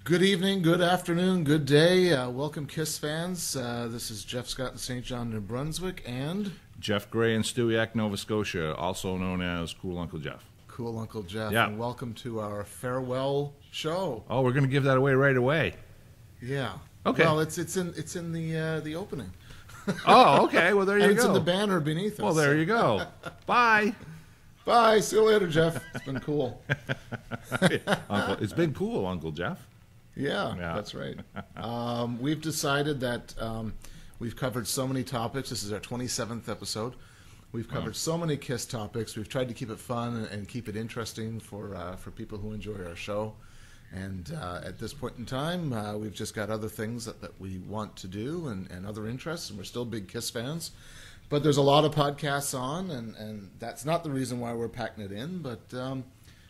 Good evening, good afternoon, good day. Welcome, KISS fans. This is Jeff Scott in St. John, New Brunswick, and Jeff Gray in Stewiacke, Nova Scotia, also known as Cool Uncle Jeff. Cool Uncle Jeff. Yeah. And welcome to our farewell show. Oh, we're going to give that away right away. Yeah. Okay. Well, it's in the opening. Oh, okay. Well, there you and go. it's in the banner beneath us. Well, there you go. Bye. Bye. See you later, Jeff. It's been cool. It's been cool, Uncle Jeff. Yeah, that's right. We've decided that we've covered so many topics. This is our 27th episode. We've covered so many KISS topics. We've tried to keep it fun and keep it interesting for people who enjoy our show. And at this point in time, we've just got other things that we want to do and other interests, and we're still big KISS fans. But there's a lot of podcasts on, and that's not the reason why we're packing it in, but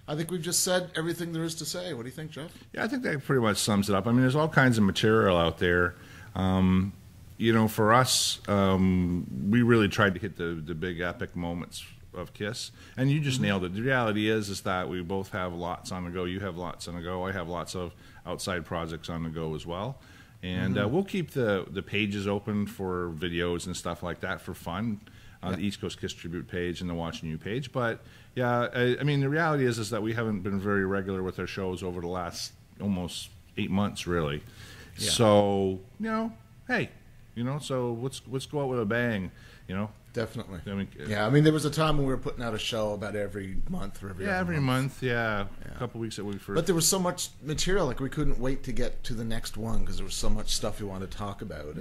I think we've just said everything there is to say. What do you think, Jeff? Yeah, I think that pretty much sums it up. I mean, there's all kinds of material out there. For us, we really tried to hit the big epic moments of KISS, and you just nailed it. The reality is that we both have lots on the go. You have lots on the go. I have lots of outside projects on the go as well. And we'll keep the pages open for videos and stuff like that for fun. The East Coast KISS Tribute page and the Watchin You page. But, yeah, I mean, the reality is that we haven't been very regular with our shows over the last almost 8 months, really. Yeah. So, hey, so let's go out with a bang, Definitely. I mean, there was a time when we were putting out a show about every month or every month. A couple weeks that we first. But there was so much material, like we couldn't wait to get to the next one because there was so much stuff we wanted to talk about.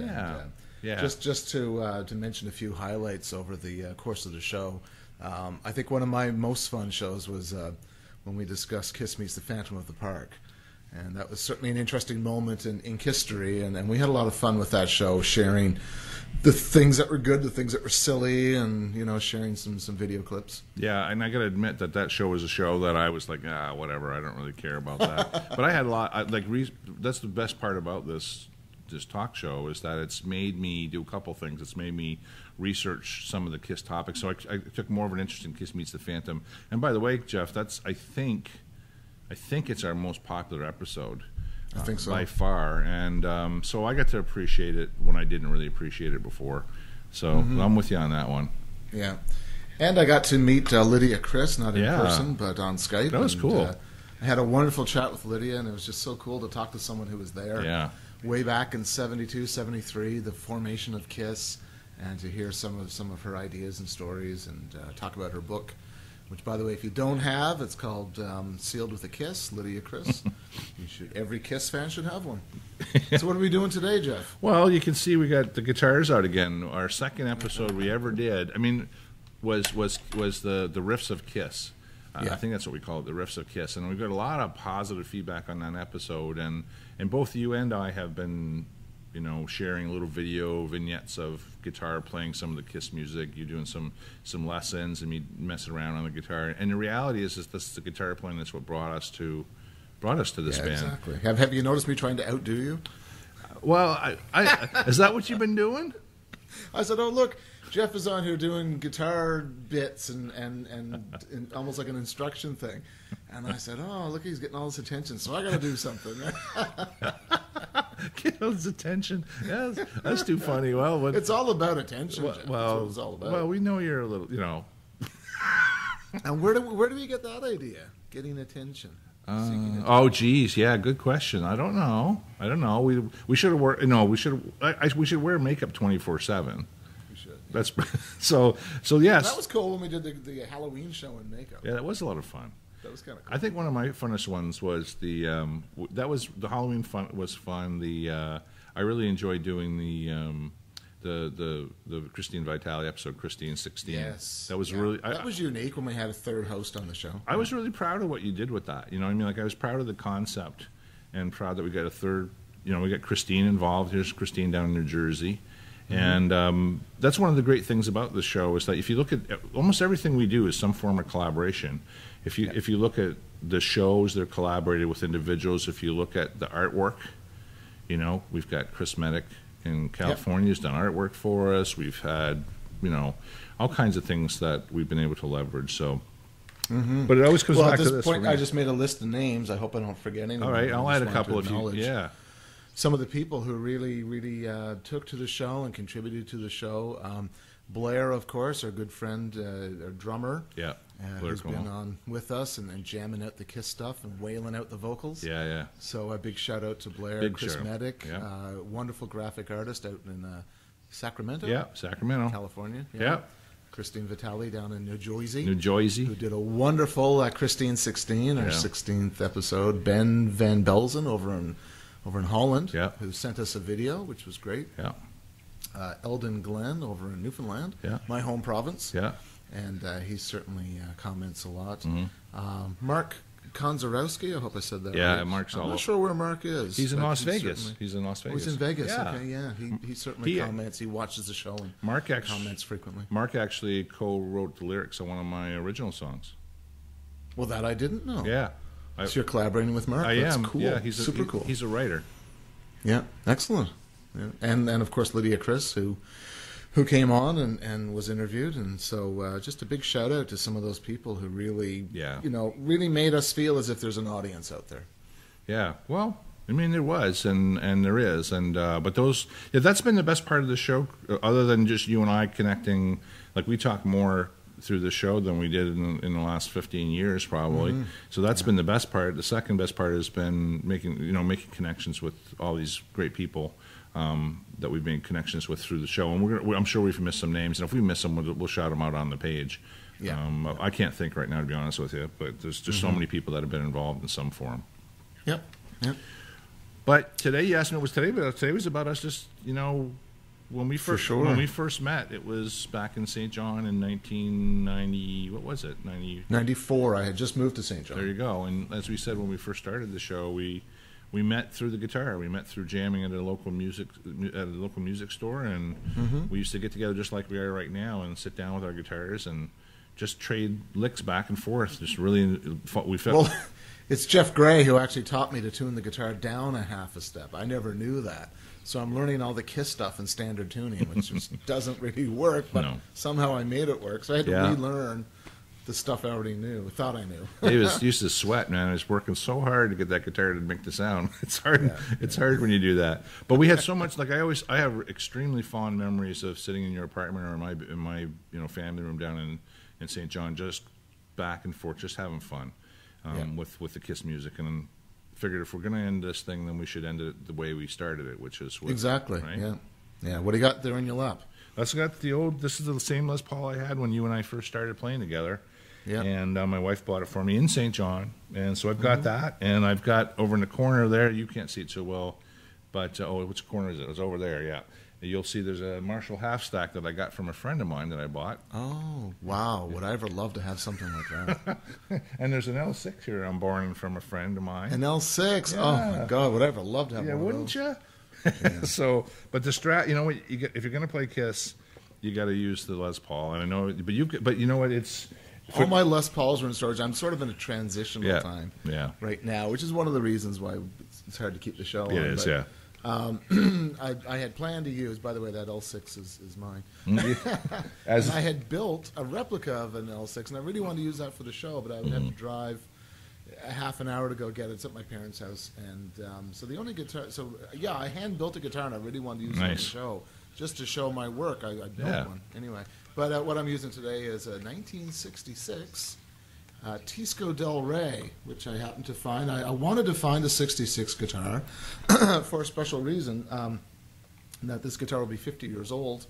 Just to mention a few highlights over the course of the show. I think one of my most fun shows was when we discussed KISS Meets the Phantom of the Park. And that was certainly an interesting moment in history, and we had a lot of fun with that show, sharing the things that were good, the things that were silly, and sharing some video clips. Yeah, and I got to admit that show was a show that I was like, whatever, I don't really care about that. But I had a lot. That's the best part about this talk show is that it's made me do a couple things. It's made me research some of the KISS topics, so I took more of an interest in KISS Meets the Phantom. And by the way, Jeff, I think it's our most popular episode. I think so. By far. And so I got to appreciate it when I didn't really appreciate it before. So I'm with you on that one. Yeah. And I got to meet Lydia Chris, not in person, but on Skype. That was cool. I had a wonderful chat with Lydia, and it was just so cool to talk to someone who was there. Yeah. Way back in 72, 73, the formation of KISS, and to hear some of her ideas and stories and talk about her book. Which, by the way, if you don't have, it's called Sealed with a Kiss, Lydia Chris. Every KISS fan should have one. So what are we doing today, Jeff? Well, you can see we got the guitars out again. Our second episode we ever did, was the Riffs of KISS. I think that's what we call it, the Riffs of KISS. And we've got a lot of positive feedback on that episode. And both you and I have been sharing little video vignettes of guitar playing some of the KISS music, you doing some lessons, and me messing around on the guitar. And the reality is this the guitar playing that's what brought us to this band. Exactly. Have you noticed me trying to outdo you? Well, I is that what you've been doing? I said, oh look, Jeff is on here doing guitar bits and almost like an instruction thing. And I said, oh look, he's getting all this attention, so I got to do something. Get his attention. Yeah, that's too funny. Well, it's all about attention. Jeff. That's what it's all about. Well, we know you're a little, And where do we get that idea? Getting attention. Oh, geez, yeah, good question. I don't know. We should have worn. No, we should. We should wear makeup 24/7. We should. Yeah. That's so. Yes. That was cool when we did the Halloween show in makeup. Yeah, that was a lot of fun. That was kind of cool. I think one of my funnest ones was the Halloween fun was fun. I really enjoyed doing the Christine Vitale episode, Christine 16. Yes, that was really that was unique when we had a third host on the show. I was really proud of what you did with that. You know what I mean? Like I was proud of the concept and proud that we got a third. We got Christine involved. Here's Christine down in New Jersey. And that's one of the great things about this show is that if you look at almost everything we do is some form of collaboration. If you look at the shows, they're collaborated with individuals. If you look at the artwork, we've got Chris Medic in California who's done artwork for us. We've had, all kinds of things that we've been able to leverage. So But it always comes Well, back at to this this. point, I just made a list of names. I hope I don't forget anyone. All right, I I'll just add a wanted couple to if you. acknowledge Yeah. some of the people who really took to the show and contributed to the show. Blair, of course, our good friend, our drummer, Yeah. who's been on with us and jamming out the Kiss stuff and wailing out the vocals. Yeah, yeah. So a big shout out to Blair. Big Chris shout. Medic, Yeah. wonderful graphic artist out in Sacramento, Yeah, Sacramento. California. Yeah. Christine Vitale down in New Jersey. New Jersey. Who did a wonderful Christine 16, our Yeah. 16th episode. Ben Van Belzen over in Holland, Yeah. who sent us a video, which was great. Yeah. Eldon Glenn over in Newfoundland, Yeah. my home province. Yeah. And he certainly comments a lot. Mm-hmm. Mark Konzarowski, I hope I said that Yeah, right. Mark's I'm all not sure where Mark is. He's in but Las Vegas. certainly- He's in Las Oh, Vegas. he's in Vegas. Yeah. Okay, yeah. He certainly He- comments. He watches the show and Mark actually comments frequently. Mark actually co-wrote the lyrics on one of my original songs. Well, that I didn't know. Yeah. So you're collaborating with Mark? I That's am. cool. Yeah, he's super cool. He's a writer. Yeah, excellent. Yeah. And of course Lydia Chris, who came on and was interviewed, and so just a big shout out to some of those people who really, really made us feel as if there's an audience out there. Yeah. Well, I mean, there was, and there is, and but those, that's been the best part of the show, other than just you and I connecting. Like we talk more through the show than we did in the last 15 years, probably. Mm-hmm. So that's been the best part. The second best part has been making connections with all these great people that we've made connections with through the show. And I'm sure we've missed some names, and if we miss them, we'll shout them out on the page. Yeah. I can't think right now, to be honest with you, but there's just so many people that have been involved in some form. Yep. Yep. But today, you asked me, it was today, but today was about us just, when we first met, it was back in St. John in 1990. What was it? 94. I had just moved to St. John. There you go. And as we said when we first started the show, we met through the guitar. We met through jamming at a local music store, and we used to get together just like we are right now and sit down with our guitars and just trade licks back and forth. Just really, we felt. Well, it's Jeff Gray who actually taught me to tune the guitar down a half a step. I never knew that. So I'm learning all the Kiss stuff in standard tuning, which just doesn't really work, but somehow I made it work. So I had to relearn the stuff I already knew, thought I knew. He used to sweat, man. I was working so hard to get that guitar to make the sound. It's hard. Yeah, it's hard when you do that. But we had so much. Like I have extremely fond memories of sitting in your apartment or in my family room down in St. John, just back and forth, just having fun with the Kiss music. And figured if we're going to end this thing, then we should end it the way we started it, which is exactly. Right? Yeah. What do you got there in your lap? That's got the old. This is the same Les Paul I had when you and I first started playing together. Yeah. And my wife bought it for me in St. John, and so I've got that, and I've got over in the corner there. You can't see it so well, but which corner is it? It's over there. Yeah. You'll see there's a Marshall half stack that I got from a friend of mine that I bought. Oh, wow. Would I ever love to have something like that? And there's an L6 here I'm borrowing from a friend of mine. An L6? Yeah. Oh, my God. Would I ever love to have one of those? Wouldn't you? Yeah. So, but the Strat, if you're going to play Kiss, you got to use the Les Paul. And I know, but you know what? All my Les Pauls are in storage. I'm sort of in a transitional time right now, which is one of the reasons why it's hard to keep the show on. It is, yeah. I had planned to use, by the way, that L6 is mine. And I had built a replica of an L6, and I really wanted to use that for the show, but I would have to drive a half an hour to go get it. It's at my parents' house. And so the only guitar, I hand-built a guitar, and I really wanted to use it for the show, just to show my work. I built one. Anyway, but what I'm using today is a 1966 Tisco Del Rey, which I happened to find. I wanted to find a 66 guitar for a special reason, that this guitar will be 50 years old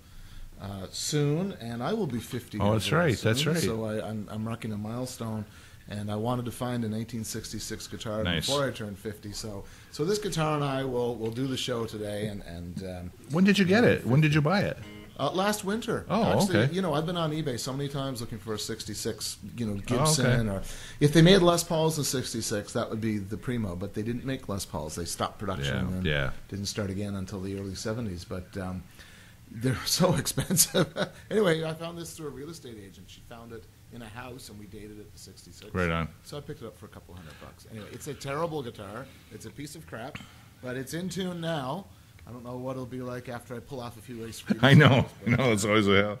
soon, and I will be 50 years old. Oh, that's right, soon. that's right. So I'm marking a milestone, and I wanted to find a 1966 guitar before I turned 50. So this guitar and I will do the show today. And when did you get it? When did you buy it? Last winter. Oh, actually, okay. I've been on eBay so many times looking for a 66, Gibson. Or if they made Les Pauls in 66, that would be the primo. But they didn't make Les Pauls. They stopped production and didn't start again until the early 70s. But they're so expensive. Anyway, I found this through a real estate agent. She found it in a house, and we dated it to 66. Right on. So I picked it up for a couple $100. Anyway, it's a terrible guitar. It's a piece of crap, but it's in tune now. I don't know what it'll be like after I pull off a few ace. I know. It's always a hell.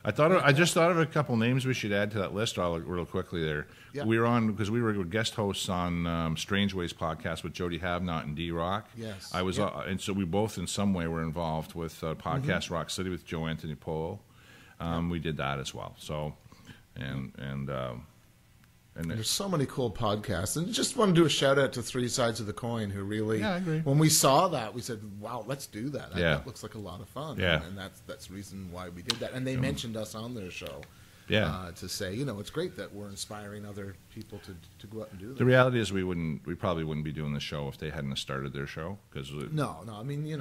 I just thought of a couple names we should add to that list real quickly there. Yeah. We were on, because we were guest hosts on Strange Ways podcast with Jody Havnot and D-Rock. Yes. I was, and so we both in some way were involved with Podcast Rock City with Joe Anthony Polo. We did that as well. So, and there's so many cool podcasts, and just want to do a shout out to Three Sides of the Coin, who really, I agree. When we saw that, we said, "Wow, let's do that." That looks like a lot of fun. Yeah. And that's the reason why we did that. And they mentioned us on their show. Yeah. To say, it's great that we're inspiring other people to go out and do that. The reality is we probably wouldn't be doing the show if they hadn't started their show. No. I mean,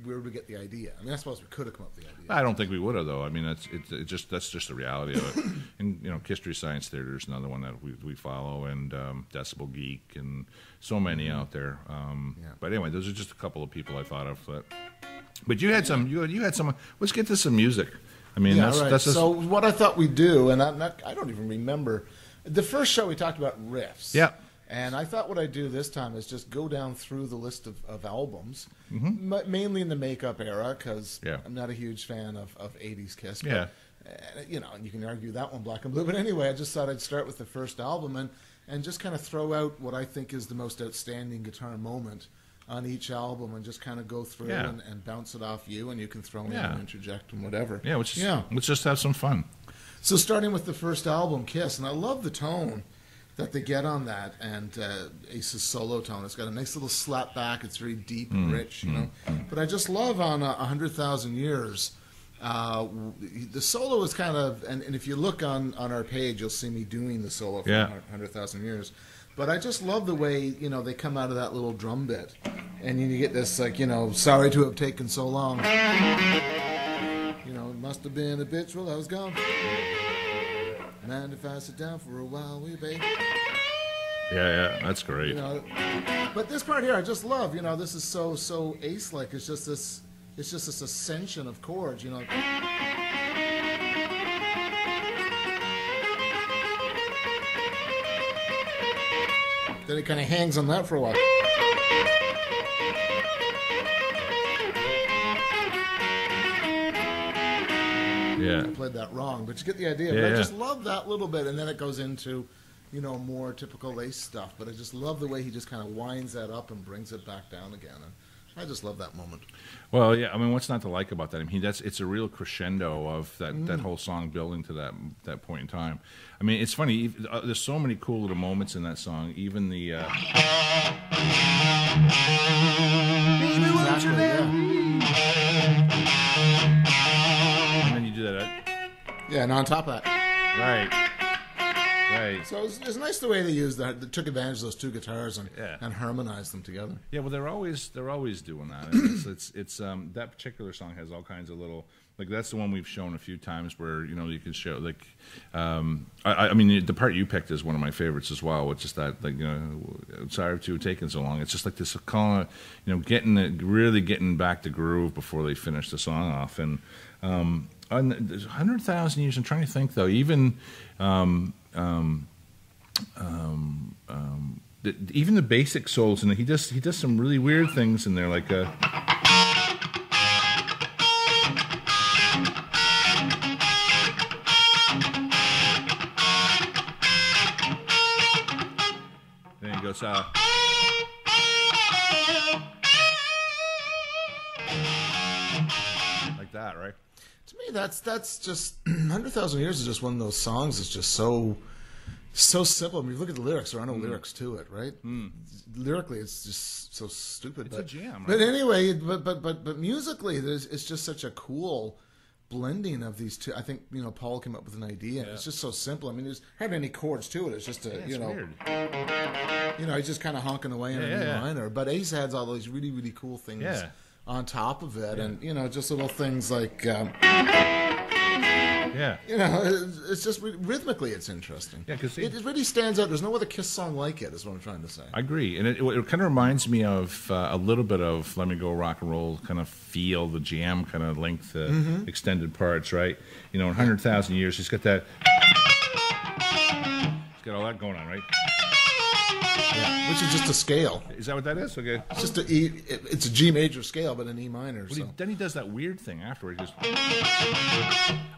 where did we get the idea? I mean, I suppose we could have come up with the idea. I don't think we would have, though. I mean, that's just the reality of it. And History Science Theater is another one that we follow, and Decibel Geek, and so many out there. But anyway, those are just a couple of people I thought of. But you had some. You had some. Let's get to some music. I mean, that's so what I thought we'd do, and I don't even remember. The first show we talked about riffs. Yeah. And I thought what I'd do this time is just go down through the list of albums, mainly in the makeup era, because I'm not a huge fan of 80s Kiss. But, and you can argue that one, Black and Blue. But anyway, I just thought I'd start with the first album and just kind of throw out what I think is the most outstanding guitar moment on each album, and just kind of go through and bounce it off you, and you can throw in and interject and whatever. Yeah, let's just have some fun. So starting with the first album, Kiss, and I love the tone that they get on that, and Ace's solo tone. It's got a nice little slap back. It's very deep and rich, But I just love on 100,000 Years. The solo is kind of, and if you look on our page, you'll see me doing the solo for 100,000 Years. But I just love the way, they come out of that little drum bit. And you get this, sorry to have taken so long. It must have been a bitch while I was gone. Man, if I sit down for a while, will you, babe? Yeah, that's great. But this part here, I just love. This is so Ace-like. It's just this ascension of chords. Then it kind of hangs on that for a while. Yeah. I played that wrong, but you get the idea. But I just love that little bit, and then it goes into, more typical Ace stuff. But I just love the way he just kind of winds that up and brings it back down again. And I just love that moment. Well, yeah. I mean, what's not to like about that? I mean, it's a real crescendo of that whole song building to that point in time. I mean, it's funny. There's so many cool little moments in that song. Even the. And then you do that. Yeah, and on top of that. Right. So it's nice the way they used that. They took advantage of those two guitars and harmonized them together. Yeah, well, they're always doing that. It's that particular song has all kinds of little, that's the one we've shown a few times where you can show I mean the part you picked is one of my favorites as well, which is that sorry to have taken so long. It's just like this kind of getting back to groove before they finish the song off. And on 100,000 Years, I'm trying to think though, even. Even the basic solos, and he does some really weird things in there, like then he goes like that, right? To me, that's just 100,000 Years is just one of those songs that's just so simple. I mean, you look at the lyrics; there are no lyrics to it, right? Lyrically, it's just so stupid. It's a jam. Right? But anyway, but musically, it's just such a cool blending of these two. I think Paul came up with an idea. Yeah. It's just so simple. I mean, there's hardly any chords to it. It's just weird. He's just kind of honking away in a minor. But Ace adds all those really, really cool things on top of it, and just little things like. It's just rhythmically, it's interesting. Yeah, because it really stands out. There's no other Kiss song like it. Is what I'm trying to say. I agree, and it kind of reminds me of a little bit of "Let Me Go Rock and Roll" kind of feel, the jam kind of length, extended parts, right? In 100,000 Years, he's got that. He's got all that going on, right? Yeah, which is just a scale. Is that what that is? Okay. It's just it's a G major scale, but an E minor. But So. then he does that weird thing afterward. He goes,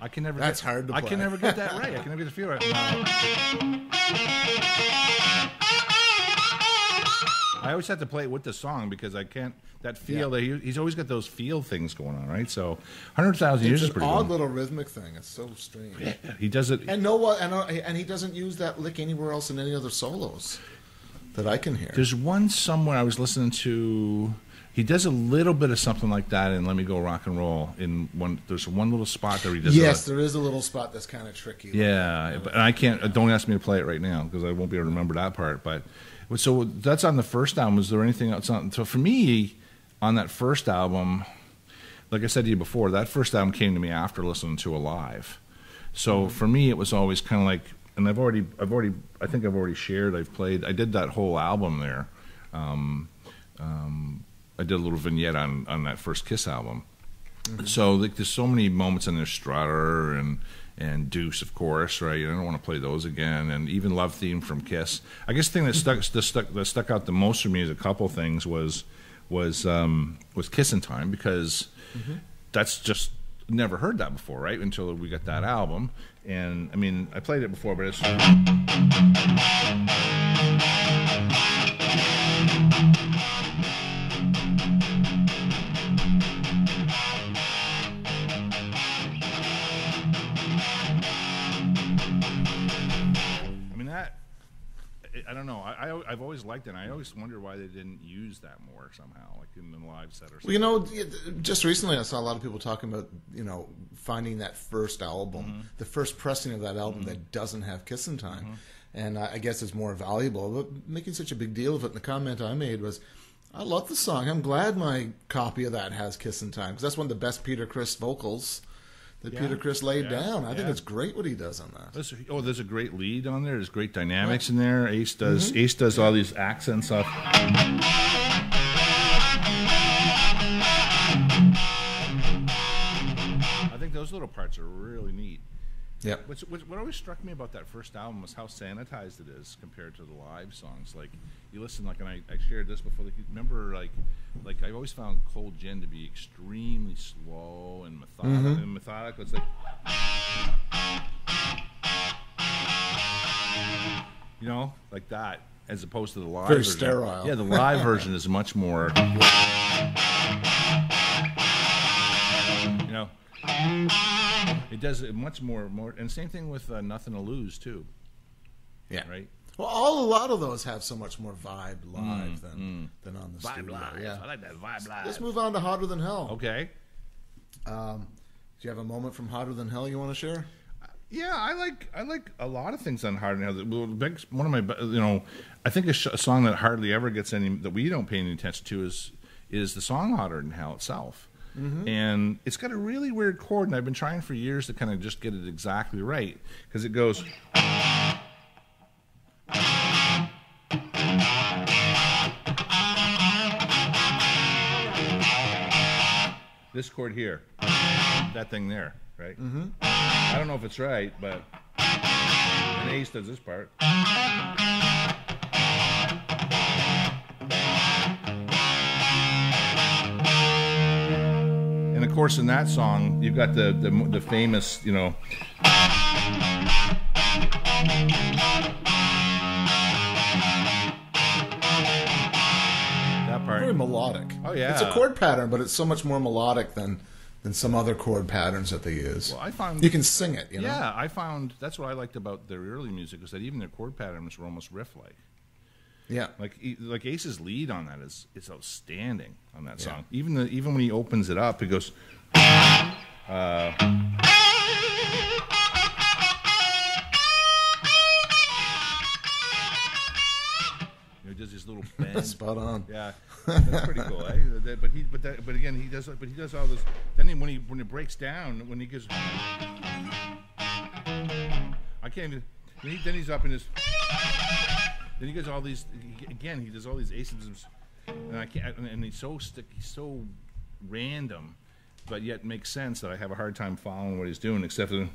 I can never. That's hard to play. I can never get that right. I can never get the feel right. I always have to play it with the song because I can't. That feel that he's always got those feel things going on, right? So 100,000 years is pretty It's an odd good. little rhythmic thing. It's so strange. Yeah, he does it. And and he doesn't use that lick anywhere else in any other solos that I can hear. There's one somewhere I was listening to. He does a little bit of something like that in "Let Me Go Rock and Roll." There's one little spot there he does. Yes, there is a little spot that's kind of tricky. Yeah, but I can't. Don't ask me to play it right now because I won't be able to remember that part. But so that's on the first album. Was there anything else on? So for me, on that first album, like I said to you before, that first album came to me after listening to Alive. So for me, it was always kind of like, and I think I've already shared. I did that whole album there. I did a little vignette on that first Kiss album. Mm-hmm. So like, there's so many moments in there, Strutter and Deuce, of course, right? I don't want to play those again, and even Love Theme from Kiss. I guess the thing that stuck out the most for me as a couple things was Kissin' Time, because that's just never heard that before, right? Until we got that album. And I mean, I played it before, but it's I don't know. I've always liked it. And I always wonder why they didn't use that more somehow, like in the live set or something. Well, just recently I saw a lot of people talking about, finding that first album, the first pressing of that album that doesn't have Kissin' Time. And I guess it's more valuable. But making such a big deal of it, and the comment I made was, I love the song. I'm glad my copy of that has Kissin' Time, because that's one of the best Peter Criss vocals that Peter Criss laid down. I think it's great what he does on that. There's a great lead on there. There's great dynamics in there. Ace does all these accents off. I think those little parts are really neat. Yeah. What always struck me about that first album was how sanitized it is compared to the live songs. Like, you listen, like, and I shared this before. Like, you remember, like I always found Cold Gin to be extremely slow and methodical. It's like, like that, as opposed to the live version. Very sterile. Yeah, the live version is much more. It does it much more, and same thing with Nothing to Lose too. Yeah. Right. Well, a lot of those have so much more vibe live than on the vibe studio. Live. Yeah. I like that vibe live. Let's move on to Hotter Than Hell. Okay. Do you have a moment from Hotter Than Hell you want to share? Yeah, I like a lot of things on Hotter Than Hell. One of my, I think a song that hardly ever gets that we don't pay any attention to is the song Hotter Than Hell itself. And it's got a really weird chord, and I've been trying for years to kind of just get it exactly right, because it goes. This chord here, that thing there, right? I don't know if it's right, but and Ace does this part. And of course, in that song, you've got the famous, that part. Very melodic. Oh yeah, it's a chord pattern, but it's so much more melodic than some other chord patterns that they use. Well, I found you can sing it. Yeah, I found that's what I liked about their early music, is that even their chord patterns were almost riff-like. Yeah, like Ace's lead on that is outstanding on that song. Even when he opens it up, he goes. He does his little bend. Spot on. Yeah, that's pretty cool. Eh? But again, he does all this. Then when it breaks down, when he goes, I can't even. Then he's up in his. Then he does all these. Again, he does all these aces, and I can't. And he's so random, but yet makes sense that I have a hard time following what he's doing, except for.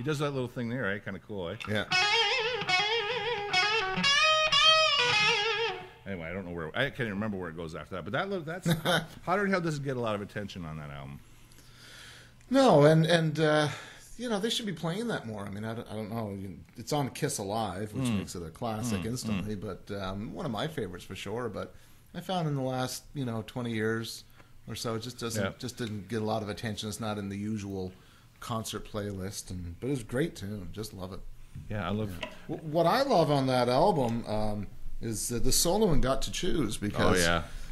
does that little thing there, right? Kind of cool, eh? Yeah. Anyway, I can't even remember where it goes after that. But that's Hotter Than Hell doesn't get a lot of attention on that album. No, and they should be playing that more. I mean, I don't know. It's on Kiss Alive, which makes it a classic instantly, but one of my favorites for sure. But I found in the last 20 years or so, it just didn't get a lot of attention. It's not in the usual concert playlist, but it's a great tune. Just love it. Yeah, I love it. What I love on that album is the solo in Got to Choose, because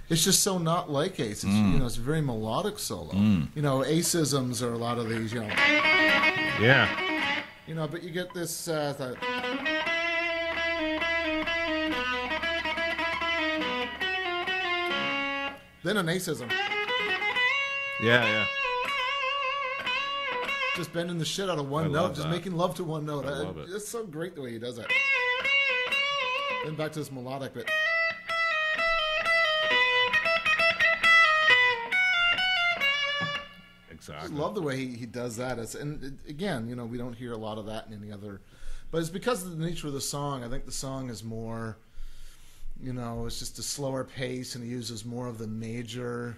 it's just so not like Ace. It's, it's a very melodic solo. Ace-isms are a lot of these, Yeah. But you get this... then an Ace-ism. Yeah. Just bending the shit out of one note, just making love to one note. I love it. It's so great the way he does it. Then back to this melodic bit. Exactly. I just love the way he does that. Again, we don't hear a lot of that in any other... But it's because of the nature of the song. I think the song is more... it's just a slower pace, and he uses more of the major...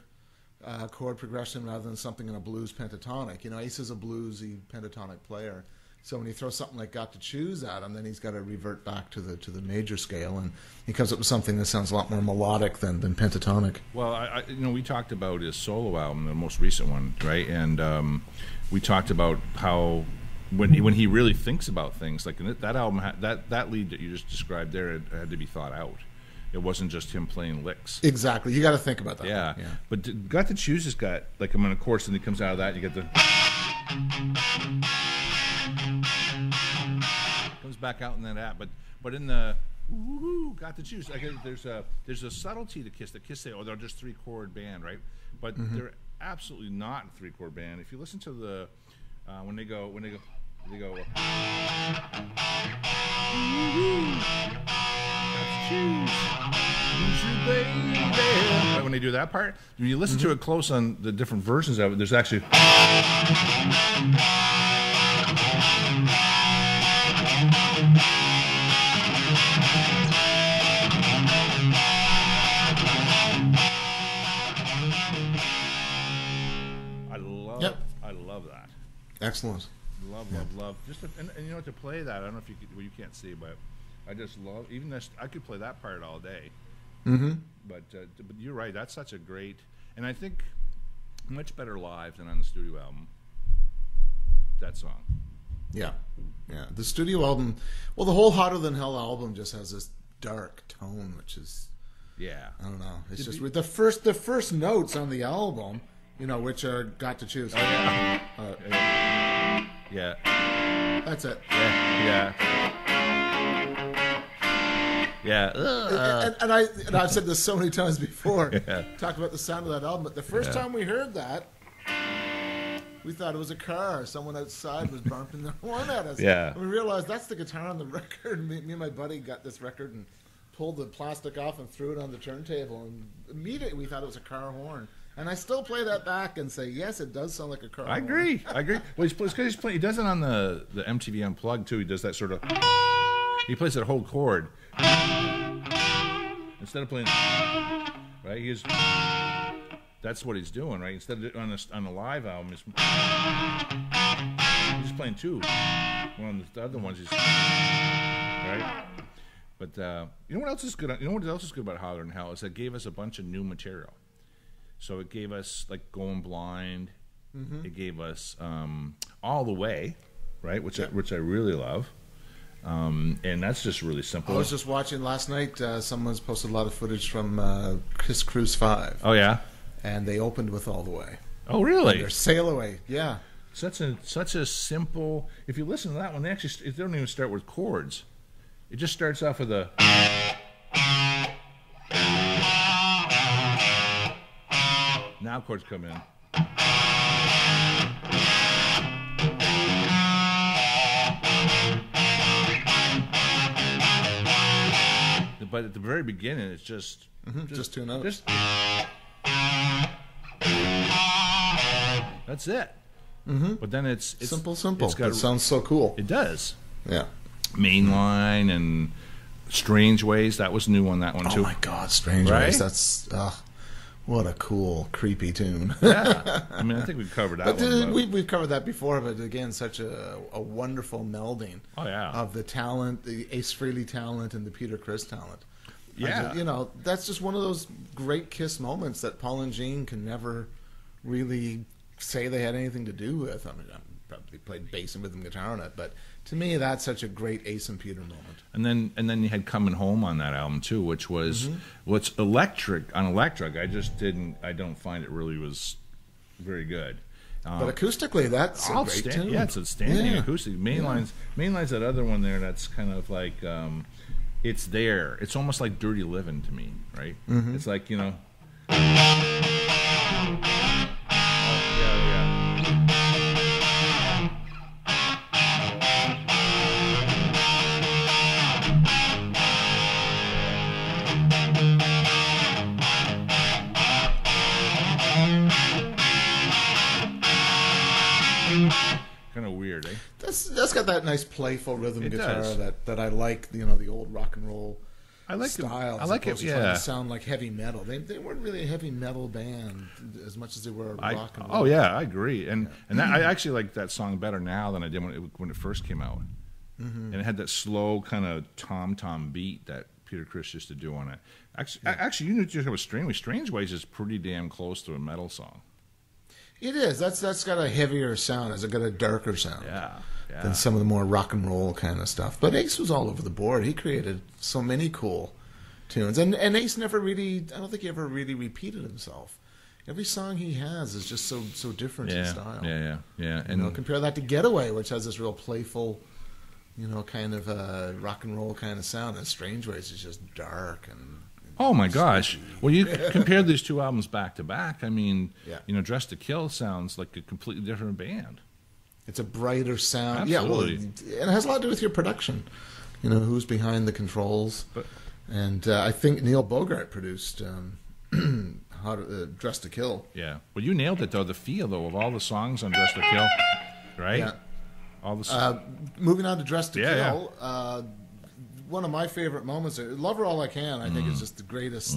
chord progression rather than something in a blues pentatonic. Ace is a bluesy pentatonic player, so when you throw something like Got to Choose at him, then he's got to revert back to the major scale, and he comes up with something that sounds a lot more melodic than pentatonic. Well, we talked about his solo album, the most recent one, right? And we talked about how when he really thinks about things, like in that album, that lead that you just described there had to be thought out. It wasn't just him playing licks. Exactly. You got to think about that. Yeah. But Got to Choose has got, like, I'm in a chorus, and he comes out of that, and you get the... comes back out in that. But in the... Got to Choose. There's a subtlety to Kiss. That Kiss say, they're just 3-chord band, right? But they're absolutely not a 3-chord band. If you listen to the... When they go... Choose you, baby. Right, when they do that part, when you listen to it close on the different versions of it, there's actually... I love that. Excellent. Love. And to play that, I don't know if you can't see, but I just love even this. I could play that part all day. But you're right. That's such a great, and I think much better live than on the studio album. That song. Yeah. The studio album. Well, the whole Hotter Than Hell album just has this dark tone, which is. Yeah. I don't know. It's just the first notes on the album, which are Got to Choose. Oh, yeah. Yeah. That's it. Yeah. And I've said this so many times before. Talked about the sound of that album, but the first time we heard that, we thought it was a car. Someone outside was bumping their horn at us. Yeah. And we realized that's the guitar on the record. Me and my buddy got this record and pulled the plastic off and threw it on the turntable, and immediately we thought it was a car horn. And I still play that back and say, yes, it does sound like a car horn. I agree. Well, he's playing. He does it on the MTV Unplugged too. He does that sort of. He plays that whole chord instead of playing. Right. That's what he's doing, right? Instead of on a live album, he's just playing two. One of the other ones, right. But you know what else is good? You know what else is good about Hotter Than Hell is it gave us a bunch of new material. So it gave us like Going Blind. It gave us All the Way, right? Which I really love. And that's just really simple. I was just watching last night. Someone's posted a lot of footage from Kiss Cruise 5. Oh yeah, and they opened with All the Way. Oh really? Their Sail Away. Yeah. Such a simple. If you listen to that one, they don't even start with chords. It just starts off with a. Now chords come in. But at the very beginning, it's just two notes. That's it. but then it's simple. It's got, it sounds so cool. It does. Yeah. Mainline and Strange Ways. That was new on that one too. Oh my God, Strange Ways. That's what a cool, creepy tune. Yeah, I mean, I think we've covered that one. We've covered that before, but again, such a wonderful melding. Oh yeah. Of the talent, the Ace Frehley talent, and the Peter Criss talent. Yeah. You know, that's just one of those great Kiss moments that Paul and Gene can never really say they had anything to do with. I mean, I probably played bass and rhythm guitar on it, but to me, that's such a great Ace and Peter moment. And then you had Coming Home on that album too, which was what's electric on Electric. I don't find it really was very good. But acoustically, that's a great tune. Yeah, it's outstanding acoustic. Mainline's that other one there. That's kind of like it's there. It's almost like Dirty Living to me, right? It's like, you know. Kind of weird, eh? That's got that nice playful rhythm guitar that I like. You know, the old rock and roll style. I like it. Yeah, trying to sound like heavy metal. They weren't really a heavy metal band as much as they were rock and roll. Oh yeah, I agree. And that, I actually like that song better now than I did when it first came out. And it had that slow kind of tom beat that Peter Criss used to do on it. Actually, you knew just about Strange Ways is pretty damn close to a metal song. It is. That's got a heavier sound. It's got a darker sound. Yeah. Than some of the more rock and roll kind of stuff. But Ace was all over the board. He created so many cool tunes. And Ace never really, I don't think he ever really repeated himself. Every song he has is just so different in style. Yeah. And you know, compare that to Getaway, which has this real playful, you know, kind of rock and roll kind of sound. And Strange Ways is just dark and oh my gosh! Well, you compare these two albums back to back. I mean, you know, Dressed to Kill sounds like a completely different band. It's a brighter sound. Absolutely. Yeah, well, and it has a lot to do with your production. You know, who's behind the controls. And I think Neil Bogart produced Dressed to Kill. Yeah. Well, you nailed it, though. The feel, though, of all the songs on Dressed to Kill, right? Yeah. All the moving on to Dressed to Kill. One of my favorite moments, Love Her All I Can, I think is just the greatest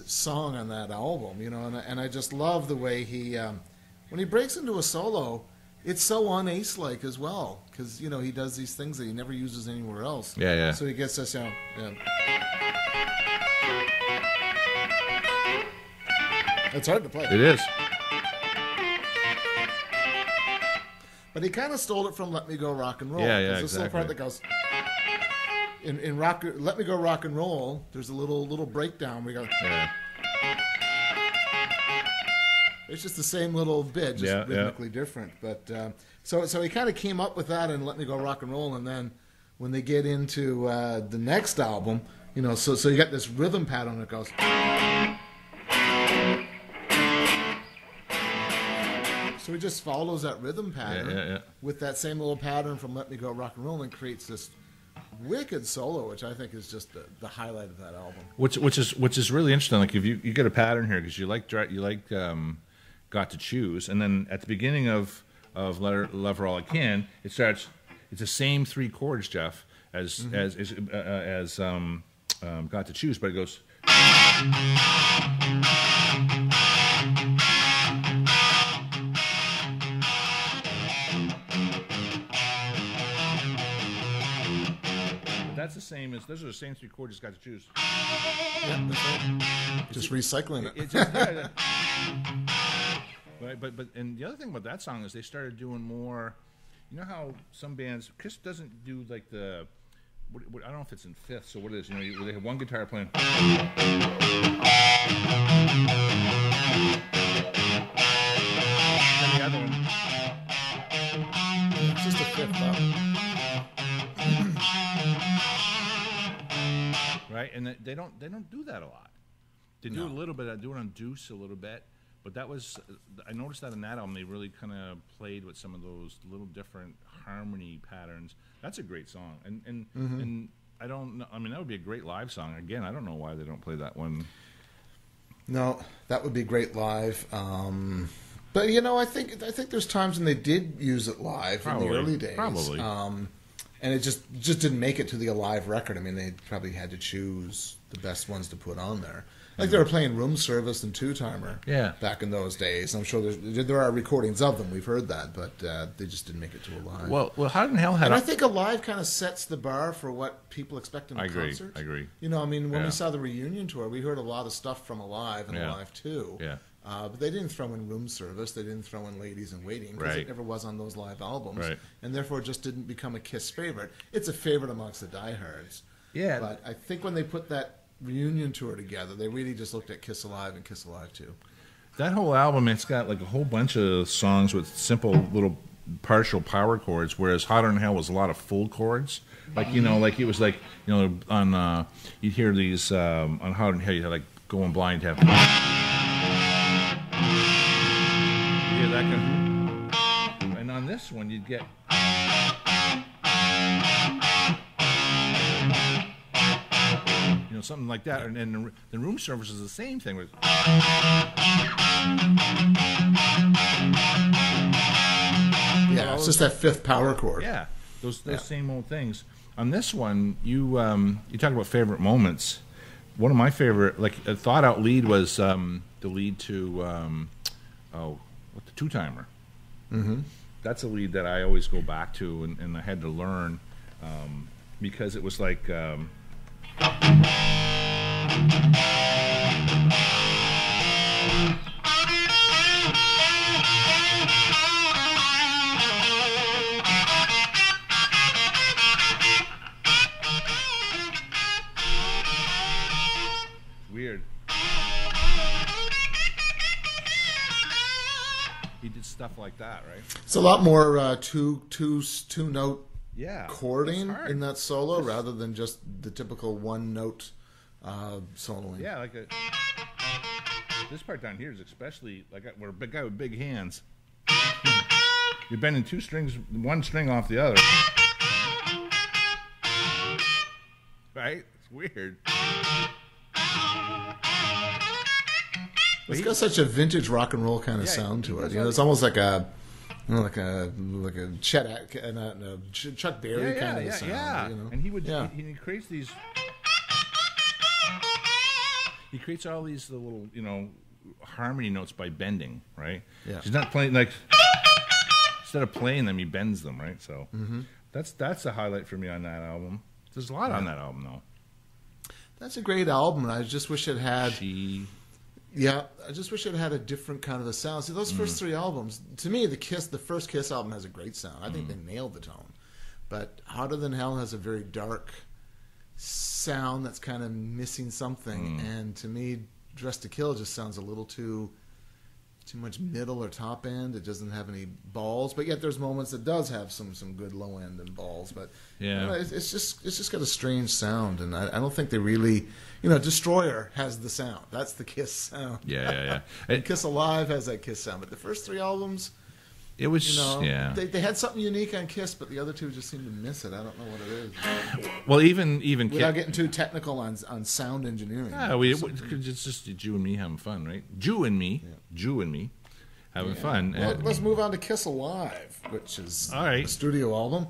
song on that album, you know, and I just love the way he, when he breaks into a solo, it's so un-Ace-like as well, because, you know, he does these things that he never uses anywhere else. Yeah. So he gets us, you know, it's hard to play. It is. But he kind of stole it from Let Me Go Rock and Roll. Yeah, There's exactly. this little part that goes... In Let Me Go Rock and Roll, there's a little breakdown. We go. Yeah. It's just the same little bit, just rhythmically different. But so he kind of came up with that in Let Me Go Rock and Roll, and then when they get into the next album, you know, so you got this rhythm pattern that goes. So he just follows that rhythm pattern with that same little pattern from Let Me Go Rock and Roll and creates this wicked solo, which I think is just the highlight of that album. Which is really interesting. Like if you get a pattern here because you like Got to Choose, and then at the beginning of Love Her All I Can, it starts. It's the same three chords, Jeff, as Got to Choose, but it goes. That's the same as those are the same three chords as Got to Choose. Yeah, that's right. Just recycling it. It's just, yeah. But and the other thing about that song is they started doing more. You know how some bands, Kiss doesn't do like the. I don't know if it's in fifths or what it is. You know, where they have one guitar playing. And the other one. It's just a fifth up. Right, and they don't do that a lot. They do a little bit. I do it on Deuce a little bit, but that was I noticed that in that album they really kind of played with some of those little different harmony patterns. That's a great song, and I don't know. I mean, that would be a great live song. Again, I don't know why they don't play that one. No, that would be great live. But I think there's times when they did use it live in the early days. Probably. And it just didn't make it to the Alive record. I mean, they probably had to choose the best ones to put on there. Like they were playing Room Service and Two Timer back in those days. I'm sure there are recordings of them. We've heard that, but they just didn't make it to Alive. Well, how in hell had? And I think Alive kind of sets the bar for what people expect in a concert. I agree. I mean, when we saw the reunion tour, we heard a lot of stuff from Alive and Alive 2. Yeah. But they didn't throw in Room Service. They didn't throw in Ladies in Waiting because it never was on those live albums. Right. And therefore just didn't become a Kiss favorite. It's a favorite amongst the diehards. Yeah. But I think when they put that reunion tour together, they really just looked at Kiss Alive and Kiss Alive 2. That whole album, it's got like a whole bunch of songs with simple little partial power chords, whereas Hotter Than Hell was a lot of full chords. Like, like it was like, on, you'd hear these, on Hotter Than Hell, you had like Going Blind, have... Yeah, that kind of, and on this one you'd get something like that, and the Room Service is the same thing with it's just that fifth power chord. Yeah, those same old things. On this one, you talk about favorite moments. One of my favorite, like a thought out lead, was the lead to the Two Timer. Mm-hmm. That's a lead that I always go back to, and I had to learn because it was like weird. He did stuff like that, right? It's a lot more two note chording in that solo rather than just the typical one note soloing. Yeah, like this part down here is especially like we're a big guy with big hands. You're bending two strings, one string off the other. Right? It's weird. It's got such a vintage rock and roll kind of sound to it. It's almost like a Chuck Berry kind of sound. Yeah. And he would he creates these. He creates all these little harmony notes by bending, right? Yeah. He's not playing like instead of playing them, he bends them, right? So that's a highlight for me on that album. There's a lot on that album, though. That's a great album, and I just wish it had. Yeah, I just wish it had a different kind of a sound. See, those first three albums, to me, the first Kiss album has a great sound. I think they nailed the tone. But Hotter Than Hell has a very dark sound that's kind of missing something. And to me, Dressed to Kill just sounds a little too much middle or top end. It doesn't have any balls, but yet there's moments that does have some good low end and balls. But it's just got a strange sound, and I don't think they really, Destroyer has the sound. That's the Kiss sound. Yeah. And Kiss Alive has that Kiss sound. But the first three albums, it was they had something unique on Kiss, but the other two just seem to miss it. I don't know what it is. Well, even without getting too technical on sound engineering. It's just Jew and me having fun, right? Jew and me having fun. Well, let's move on to Kiss Alive, which is a studio album.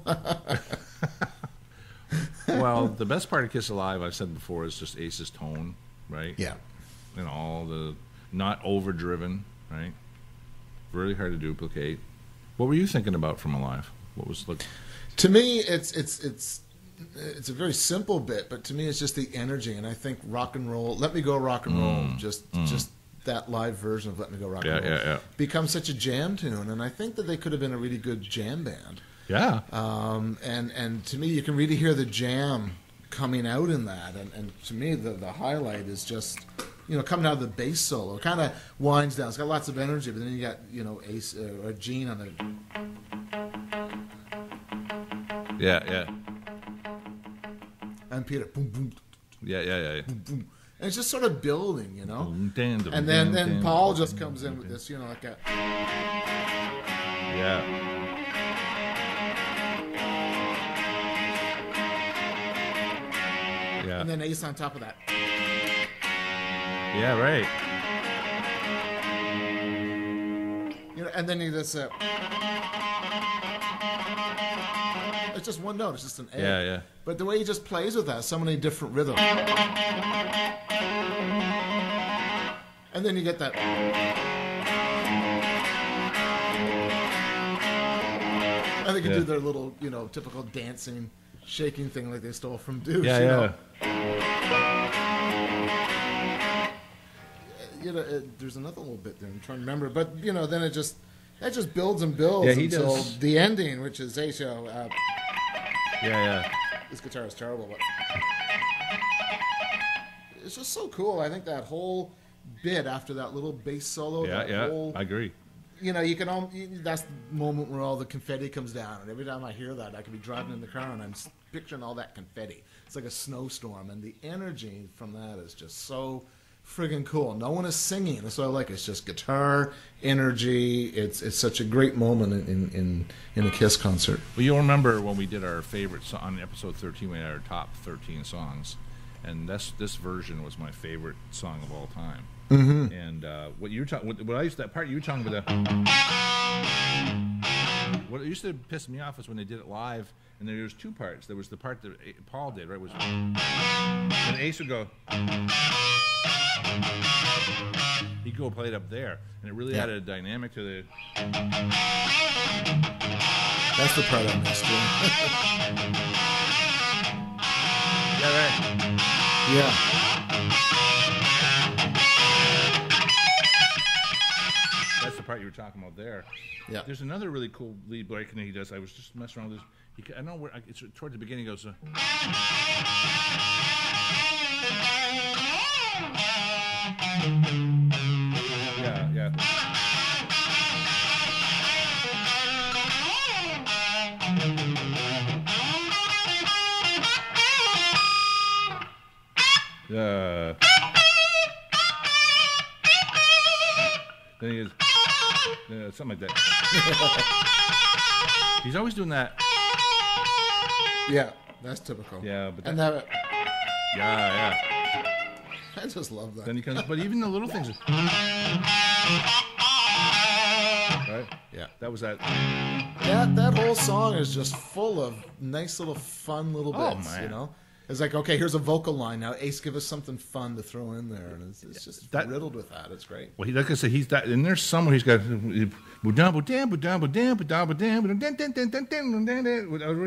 Well, the best part of Kiss Alive, I've said before, is just Ace's tone, right? Yeah. And all the not overdriven, right? Really hard to duplicate. What were you thinking about from Alive? What was like? To me, it's a very simple bit, but to me, it's just the energy, and I think rock and roll. Let Me Go, Rock and Roll. Just that live version of Let Me Go, Rock and Roll becomes such a jam tune, and I think that they could have been a really good jam band. Yeah. And to me, you can really hear the jam coming out in that, and to me, the highlight is just. Coming out of the bass solo, it kind of winds down. It's got lots of energy, but then you got, Ace or Gene on the. Yeah. And Peter, boom, boom. Yeah. Boom, boom. And it's just sort of building, And then Paul just comes in with this, like a. Yeah. Yeah. And then Ace on top of that. Yeah, right. and then you just it's just one note. It's just an A. Yeah, yeah. But the way he just plays with that, so many different rhythms. And then you get that. And they can do their little, typical dancing, shaking thing like they stole from Deuce. Yeah, There's another little bit there. I'm trying to remember, but then it just builds and builds until the ending, which is yeah. This guitar is terrible, but it's just so cool. I think that whole bit after that little bass solo. I agree. You can that's the moment where all the confetti comes down, and every time I hear that, I could be driving in the car and I'm picturing all that confetti. It's like a snowstorm, and the energy from that is just so friggin' cool. No one is singing. That's what I like. It's just guitar, energy. It's such a great moment in a Kiss concert. Well, you'll remember when we did our favorite song on episode 13, we had our top 13 songs, and this version was my favorite song of all time. Mm-hmm. And what you were talking, that part you were talking about, what used to piss me off was when they did it live, and there was two parts. There was the part that Paul did, right? And Ace would go, he'd go play it up there, and it really added a dynamic to the. That's the part I missed. Yeah, right. Yeah. That's the part you were talking about there. Yeah. There's another really cool lead break he does. I was just messing around with this. I know where it's towards the beginning. He goes. Yeah. Then he goes, something like that. He's always doing that. Yeah, that's typical. Yeah, but yeah. I just love that. Then he comes, but even the little things. Right? Yeah. That was that. That whole song is just full of nice little fun little bits. Oh, man. It's like, okay, here's a vocal line. Now, Ace, give us something fun to throw in there. And it's just riddled with that. It's great. Well, like I said, he's that, and there's somewhere he's got. What does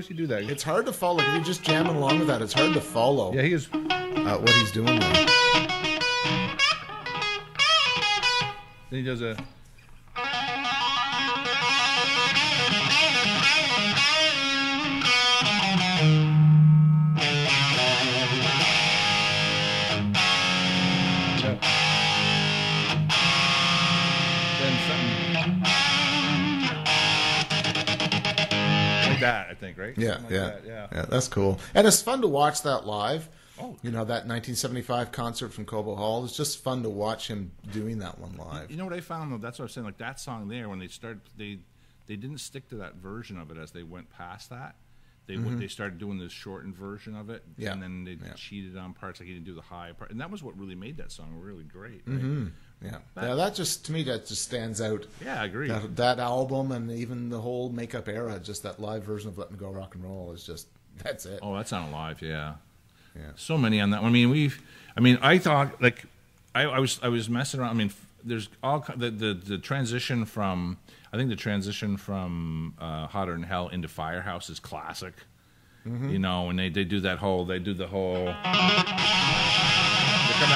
he do that? It's hard to follow. If you're just jamming along with that, it's hard to follow. Yeah, he is. What he's doing there. Then he does a. That I think, right? Yeah, yeah, that's cool, and it's fun to watch that live. Oh, that 1975 concert from Cobo Hall. It's just fun to watch him doing that one live. You know what I found though? That's what I was saying. Like that song there, when they started, they didn't stick to that version of it as they went past that. They started doing this shortened version of it, and then they cheated on parts. Like he didn't do the high part, and that was what really made that song really great. Right? Mm-hmm. Yeah, that just to me that just stands out. Yeah, I agree. That album and even the whole makeup era, just that live version of "Let Me Go Rock and Roll" is just that's it. Oh, that's on live, yeah. So many on that. I mean, I thought like I was messing around. I mean, there's all the transition from Hotter Than Hell into Firehouse is classic. Mm-hmm. And they do the whole they come out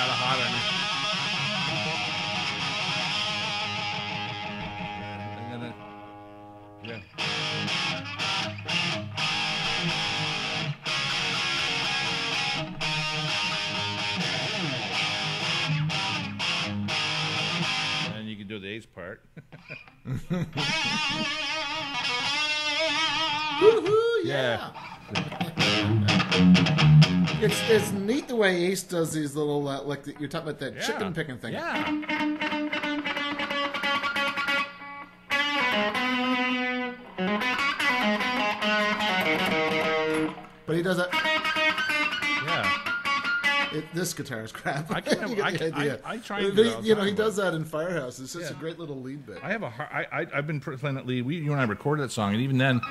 of Hotter. Yeah. And you can do the Ace part. Woohoo! Yeah. It's neat the way Ace does these little you're talking about that chicken picking thing. Yeah. But he does it. Yeah. This guitar is crap. I can. You get the idea. I try and do it all the You know, he time, does that in Firehouse. It's just a Yeah. great little lead bit. I have I've been playing that lead. You and I recorded that song, and even then,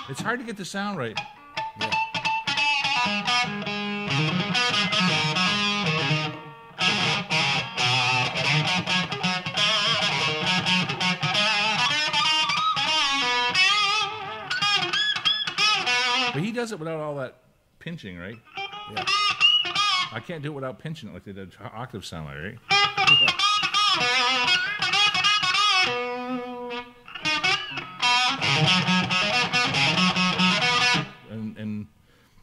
it's hard to get the sound right. Yeah. But he does it without all that pinching, right? Yeah. I can't do it without pinching it like the octave sound, like, right? And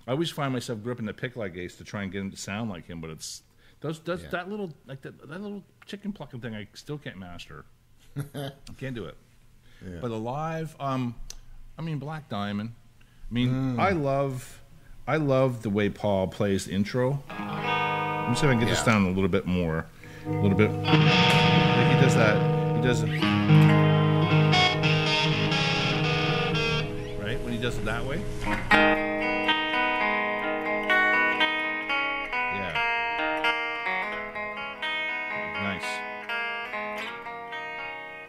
I always find myself gripping the pick like Ace to try and get him to sound like him, but it's that little that little chicken plucking thing I still can't master. I can't do it. Yeah. But alive, I mean Black Diamond. I mean, I love the way Paul plays the intro. Let me see if I can get this down a little bit more. A little bit. Like he does that. He does it. Right? When he does it that way. Yeah. Nice.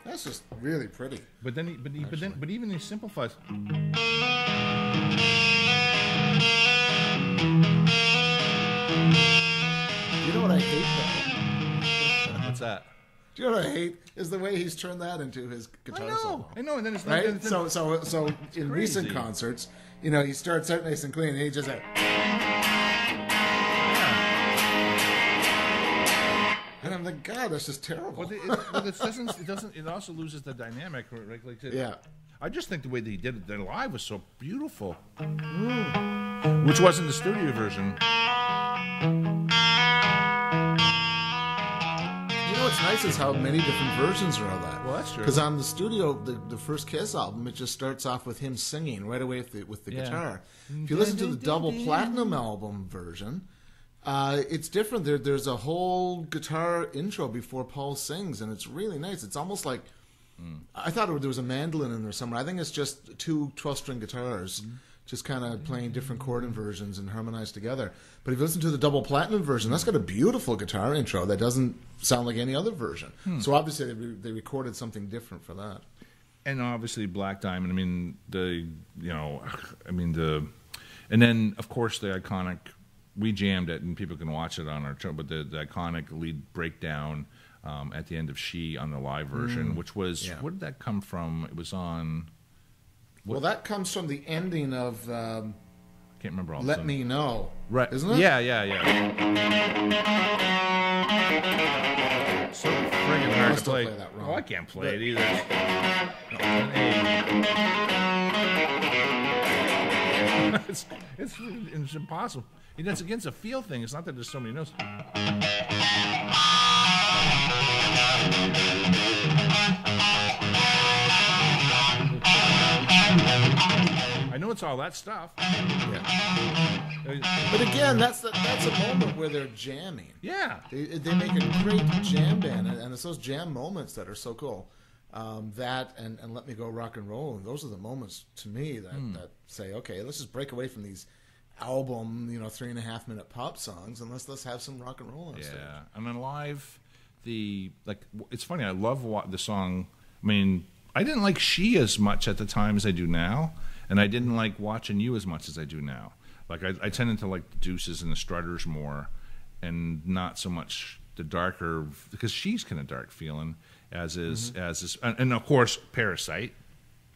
That's just really pretty. But even he simplifies. You know what I hate though? What's that? Do you know what I hate? Is the way he's turned that into his guitar solo. I know, and then it's Right? then- So in recent crazy. concerts, you know, he starts out nice and clean, and he just like, and I'm like, God, that's just terrible. But it also loses the dynamic, right? Like Yeah. I just think the way that he did it live was so beautiful, which wasn't the studio version. You know what's nice is how many different versions are of that. Well, that's true. Because on the studio, the first Kiss album, it just starts off with him singing right away with the Yeah. guitar. If you listen to the double platinum album version, it's different. There's a whole guitar intro before Paul sings, and it's really nice. It's almost like I thought there was a mandolin in there somewhere. I think it's just two 12-string guitars. Just kind of playing different chord inversions and harmonized together. But if you listen to the double platinum version, that's got a beautiful guitar intro that doesn't sound like any other version. So obviously they recorded something different for that. And obviously Black Diamond. I mean and then of course the iconic. We jammed it, and people can watch it on our show. But the iconic lead breakdown at the end of "She" on the live version, which was where did that come from? It was on. Well, that comes from the ending of I can't remember all. Let Me Know. Right. Isn't it? Yeah. So friggin' hard to still play. play that wrong. Oh, I can't play it either. It's impossible. It's against a feel thing. It's not that there's so many notes. I know it's all that stuff. But again, that's a moment where they're jamming. Yeah. They make a great jam band, and it's those jam moments that are so cool. That and Let Me Go Rock and Roll, and those are the moments to me that say, okay, let's just break away from these album, 3.5 minute pop songs, and let's have some rock and roll on stage. Yeah, and then live, it's funny. I love the song. I mean, I didn't like "She" as much at the time as I do now, and I didn't like "Watchin You" as much as I do now. Like I tended to like the Deuces and the Strutters more, and not so much the darker, because "She's" kind of dark feeling, as is and of course "Parasite."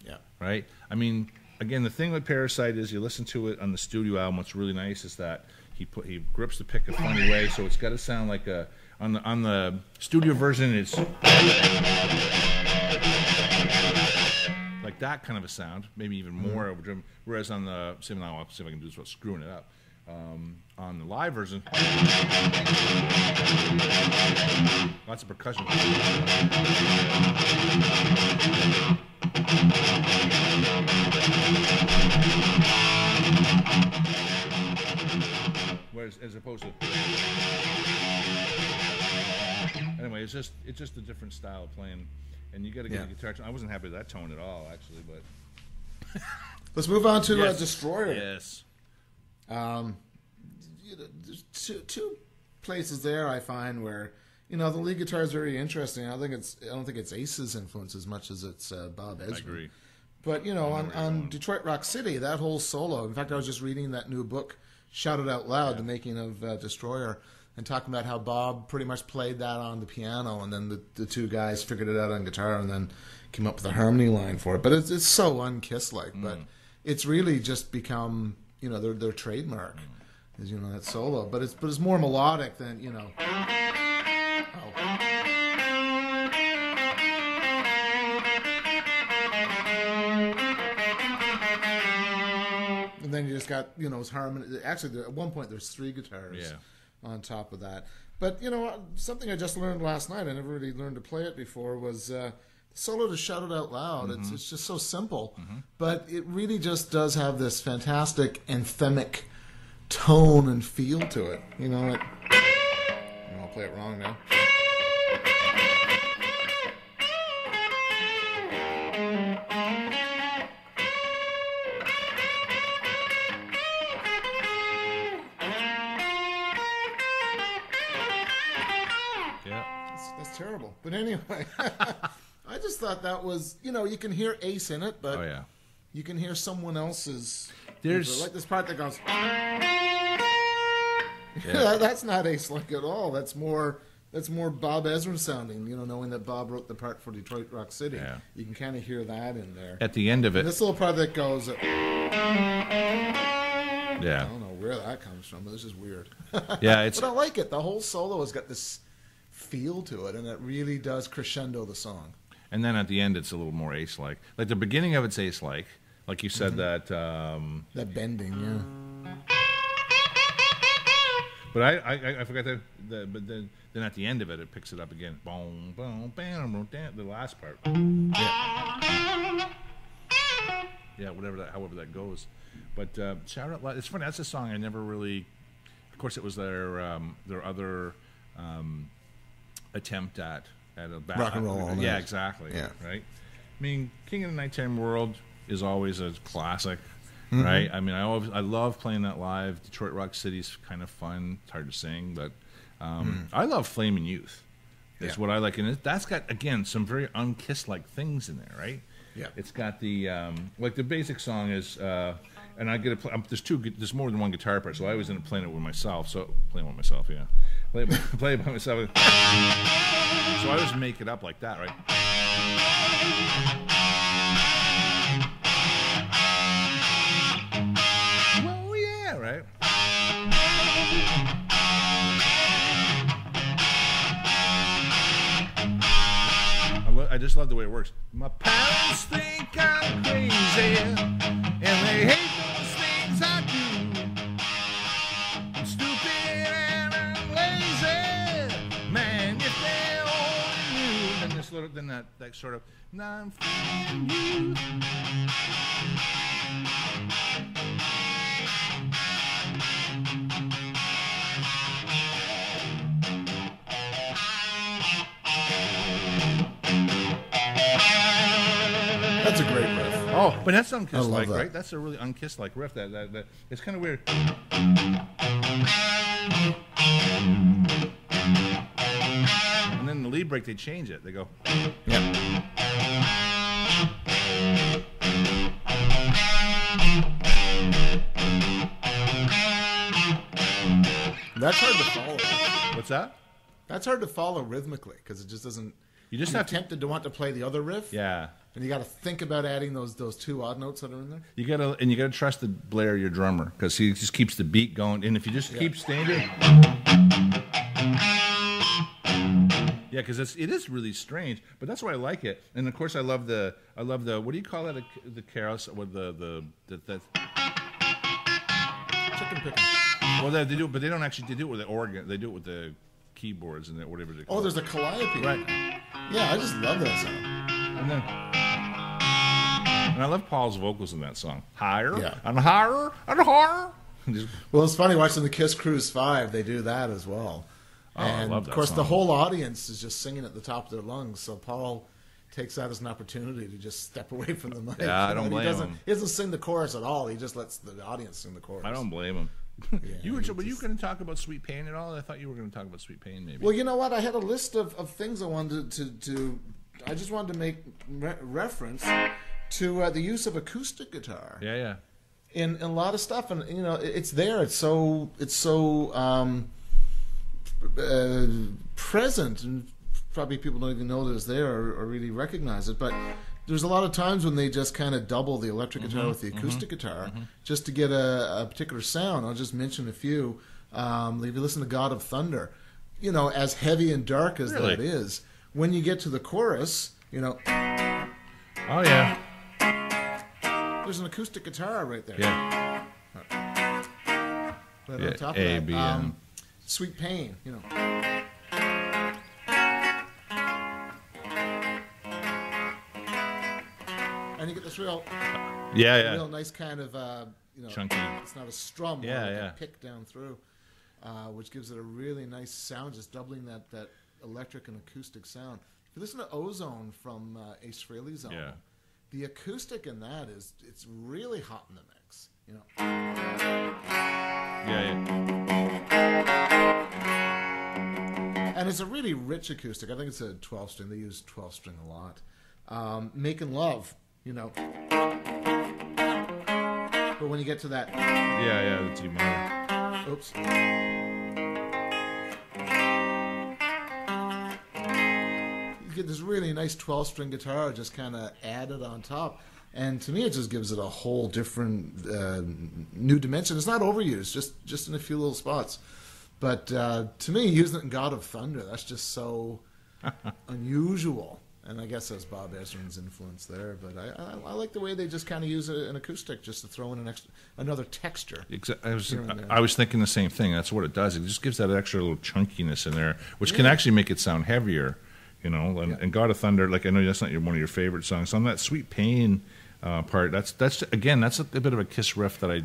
Yeah. Right. I mean, again, the thing with "Parasite" is you listen to it on the studio album. What's really nice is that he grips the pick a funny way, so it's got to sound like on the studio version it's like that kind of a sound, maybe even more overdriven. Whereas on the see if I can do this without screwing it up. On the live version, lots of percussion. Whereas, as opposed to, anyway, it's just a different style of playing, and you got to get a guitar tone. I wasn't happy with that tone at all, actually, but Let's move on to Destroyer. Yes. there's two places there I find where the lead guitar is very interesting. I don't think it's Ace's influence as much as it's Bob Ezrin. I agree. But on Detroit Rock City, that whole solo. In fact, I was just reading that new book, Shout It Out Loud, The Making of Destroyer, and talking about how Bob pretty much played that on the piano, and then the two guys figured it out on guitar, and then came up with a harmony line for it. But it's so un-Kiss-like. But it's really just become their trademark. Is that solo, but it's more melodic than And then you just got his harmony. Actually, at one point there's three guitars on top of that. But something I just learned last night. I never really learned to play it before. Was the solo to Shout It Out Loud. It's just so simple, but it really just does have this fantastic anthemic tone and feel to it. I'll play it wrong now. That's terrible. But anyway, I just thought that was, you can hear Ace in it, but you can hear someone else's. There's like this part that goes. That's not Ace-like at all. That's more Bob Ezrin sounding. Knowing that Bob wrote the part for Detroit Rock City, you can kind of hear that in there. At the end of it, and this little part that goes. I Yeah. don't know where that comes from, but this is weird. Yeah, it's. But I like it. The whole solo has got this feel to it, and it really does crescendo the song. And then at the end, it's a little more Ace-like. Like the beginning of it's Ace-like. Like you said that. That bending, yeah. But I forgot that. But then at the end of it, it picks it up again. Boom, boom, bam, the last part. Yeah, however that goes. But Shout Out Loud, it's funny. That's a song I never really. Of course, it was their other attempt at a rock and roll. Yeah, exactly. Yeah, right. I mean, King of the Nighttime World is always a classic, right? I mean, I love playing that live. Detroit Rock City's kind of fun. It's hard to sing, but I love Flamin' Youth. That's what I like, and that's got again some very un-Kiss-like things in there, right? Yeah, it's got the like the basic song is, and I get to play. There's more than one guitar part, so I always end up playing it with myself. So playing with myself, yeah, play it by myself. So I always make it up like that, right? Well, yeah, right. I just love the way it works. My parents think I'm crazy, and they hate those things I do. I'm stupid and I'm lazy, man. If they only knew. And this little, then that sort of, now I'm feeling you. That's a great riff. Oh, but that's un-Kiss-like, that. right? That's a really un-Kiss-like riff. That it's kind of weird. And then the lead break, they change it. They go. Yeah. That's hard to follow. What's that? That's hard to follow rhythmically because it just doesn't. You just I'm have tempted to want to play the other riff. Yeah. And you got to think about adding those two odd notes that are in there. You gotta trust the Blair, your drummer, because he just keeps the beat going. And if you just keep standing, yeah, because it is really strange. But that's why I like it. And of course, I love the what do you call it? The carousel with the Chicken picking. Well, they do, but they don't actually. They do it with the organ. They do it with the keyboards and whatever they call it. Oh, there's a calliope. Right. Yeah, I just love that song. And I love Paul's vocals in that song. Higher and higher and higher. Well, it's funny watching the Kiss Cruise 5. They do that as well. Oh, and I love that of course, song. the whole audience is just singing at the top of their lungs. So Paul takes that as an opportunity to just step away from the mic. Yeah, I don't blame him. He doesn't sing the chorus at all. He just lets the audience sing the chorus. I don't blame him. You were going to talk about Sweet Pain at all? I thought you were going to talk about Sweet Pain, maybe. Well, you know what? I had a list of things I wanted to I just wanted to make reference to the use of acoustic guitar. Yeah. In a lot of stuff, and you know, it's there. It's so present, and probably people don't even know that it's there or really recognize it. But there's a lot of times when they just kind of double the electric guitar with the acoustic guitar just to get a particular sound. I'll just mention a few. If you listen to God of Thunder, you know, as heavy and dark as that is, when you get to the chorus, you know. Oh, yeah. There's an acoustic guitar right there. Yeah. Right on top of A, that. B, M. Sweet Pain, you know. And you get this real nice kind of, you know, chunky. It's not a strum, a pick down through, which gives it a really nice sound, just doubling that electric and acoustic sound. If you listen to Ozone from Ace Frehley's album, the acoustic in that it's really hot in the mix, you know. And it's a really rich acoustic. I think it's a 12-string. They use 12-string a lot. Making Love, you know. But when you get to that... the D minor. Oops. You get this really nice 12-string guitar just kind of added on top. And to me, it just gives it a whole different new dimension. It's not overused, just in a few little spots. But to me, using it in God of Thunder, that's just so unusual. And I guess that's Bob Ezrin's influence there. But I like the way they just kind of use an acoustic just to throw in another texture. I was thinking the same thing. That's what it does. It just gives that extra little chunkiness in there, which can actually make it sound heavier. You know, and God of Thunder, like I know that's not one of your favorite songs. On that Sweet Pain part, that's a bit of a Kiss riff that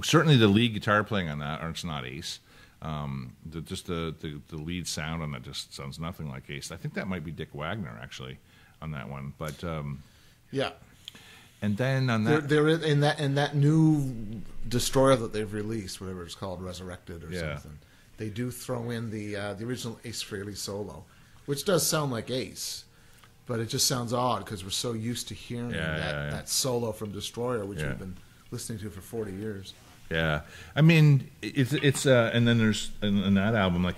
certainly the lead guitar playing on that, or it's not Ace. The lead sound on that just sounds nothing like Ace. I think that might be Dick Wagner actually on that one, but yeah. And then on that, there in that new Destroyer that they've released, whatever it's called, Resurrected or something, they do throw in the original Ace Frehley solo, which does sound like Ace, but it just sounds odd because we're so used to hearing that solo from Destroyer, which we've been listening to for 40 years. Yeah, I mean it's and then there's in that album like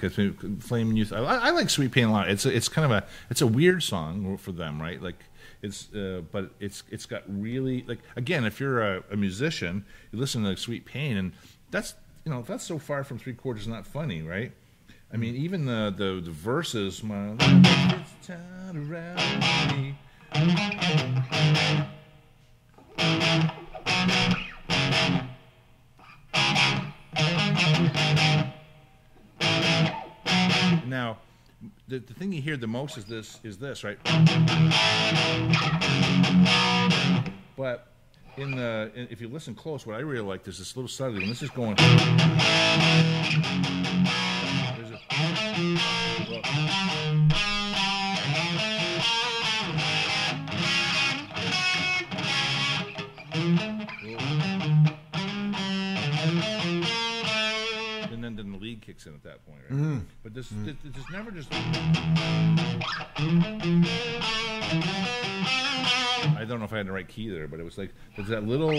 Flaming Youth. I like Sweet Pain a lot. It's kind of a weird song for them, right? Like but it's got really, like, again, if you're a musician, you listen to Sweet Pain, and that's so far from Three Quarters not funny, right? I mean, even the verses, my life is tied around me. Now, the thing you hear the most is this, right? But if you listen close, what I really like, there's this little subtlety when this is going. And then the lead kicks in at that point, right? Mm. But this never just. I don't know if I had the right key there, but it was like there's that little.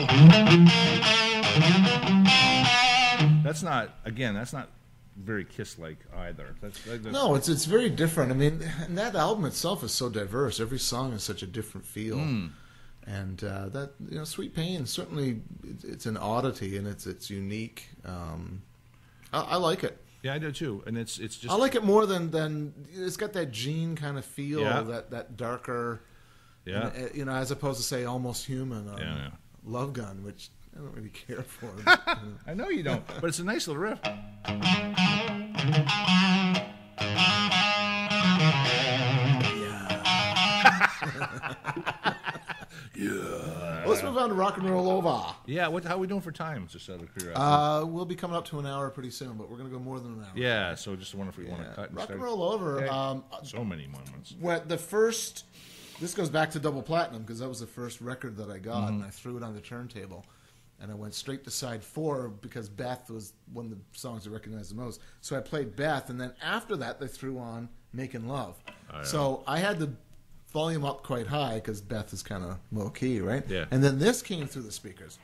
That's not very Kiss-like either. No, it's very different. I mean, and that album itself is so diverse. Every song has such a different feel. Mm. And that Sweet Pain, certainly it's an oddity and it's unique. I like it. Yeah, I do too. And it's just, I like it more than it's got that Gene kind of feel, that darker, as opposed to say Almost Human, Love Gun, which I don't really care for. I know you don't, but it's a nice little riff. Yeah. Let's move on to Rock and Roll Over. Yeah, how are we doing for time? Just out of curiosity. We'll be coming up to an hour pretty soon, but we're going to go more than an hour. Yeah, so just wonder if we want to cut. Rock and Roll Over. So many moments. This goes back to Double Platinum because that was the first record that I got, and I threw it on the turntable. and I went straight to side 4 because Beth was one of the songs I recognized the most. So I played Beth, and then after that they threw on Making Love. Oh, yeah. So I had the volume up quite high because Beth is kind of low key, right? Yeah. And then this came through the speakers.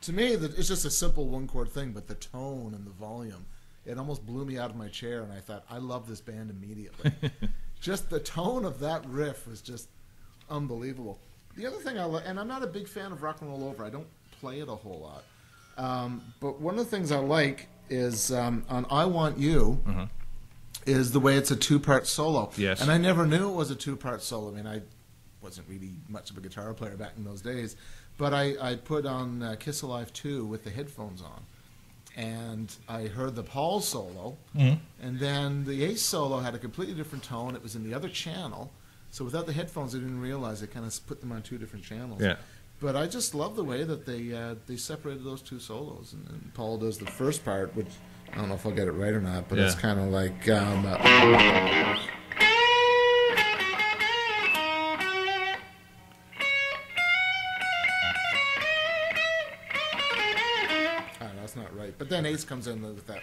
To me, it's just a simple one-chord thing, but the tone and the volume, it almost blew me out of my chair, and I thought, I love this band immediately. Just the tone of that riff was just unbelievable. The other thing and I'm not a big fan of Rock and Roll Over. I don't play it a whole lot. But one of the things I like is on I Want You is the way it's a 2-part solo. Yes. And I never knew it was a 2-part solo. I mean, I wasn't really much of a guitar player back in those days. But I put on Kiss Alive 2 with the headphones on. And I heard the Paul solo. And then the Ace solo had a completely different tone. It was in the other channel. So without the headphones, I didn't realize. I kind of put them on 2 different channels. Yeah. But I just love the way that they separated those 2 solos. And Paul does the first part, which I don't know if I'll get it right or not, but it's kind of like... that's not right. But then Ace comes in with that...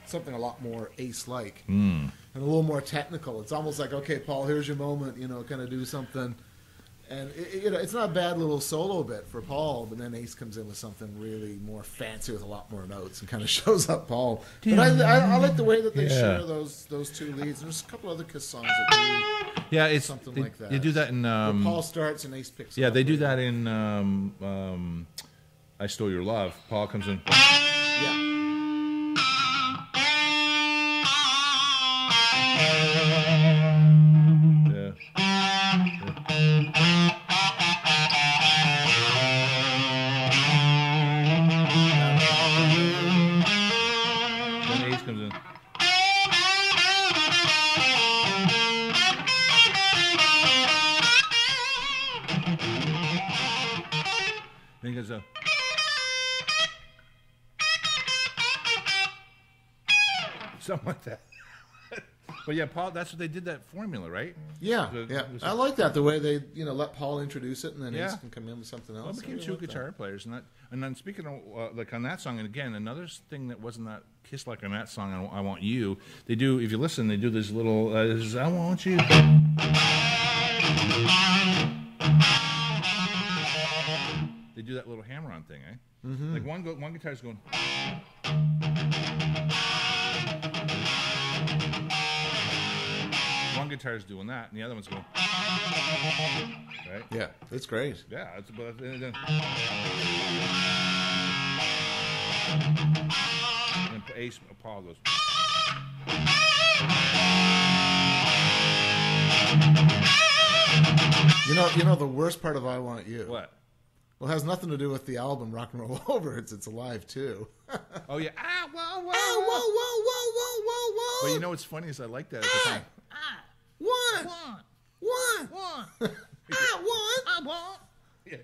something a lot more Ace-like. And a little more technical. It's almost like, okay, Paul, here's your moment, kind of do something... And it's not a bad little solo bit for Paul, but then Ace comes in with something really more fancy with a lot more notes and kind of shows up Paul. But I like the way that they share those 2 leads. There's a couple other Kiss songs that do it's something like that. They do that in... where Paul starts and Ace picks up. Yeah, they do that in I Stole Your Love. Paul comes in... Yeah. Something like that. But yeah, Paul, that's what they did, that formula, right? Yeah, I like that, the way they let Paul introduce it, and then Ace can come in with something else. Well, it became 2 guitar players. And then speaking of, like on that song, and again, another thing that wasn't that Kiss-like on that song, I Want You, they do, if you listen, they do this little, I Want You. They do that little hammer-on thing, eh? Like one guitar's going... One guitar's doing that, and the other one's going... Right? Yeah, it's great. Yeah, it's... And Ace, Paul goes... You know the worst part of I Want You? What? Well, it has nothing to do with the album Rock and Roll Over. It's alive, too. Oh, yeah. Ah, whoa, whoa. Ah, whoa, whoa, whoa, whoa, whoa, whoa. But you know what's funny is I like that at the time. One. Yeah.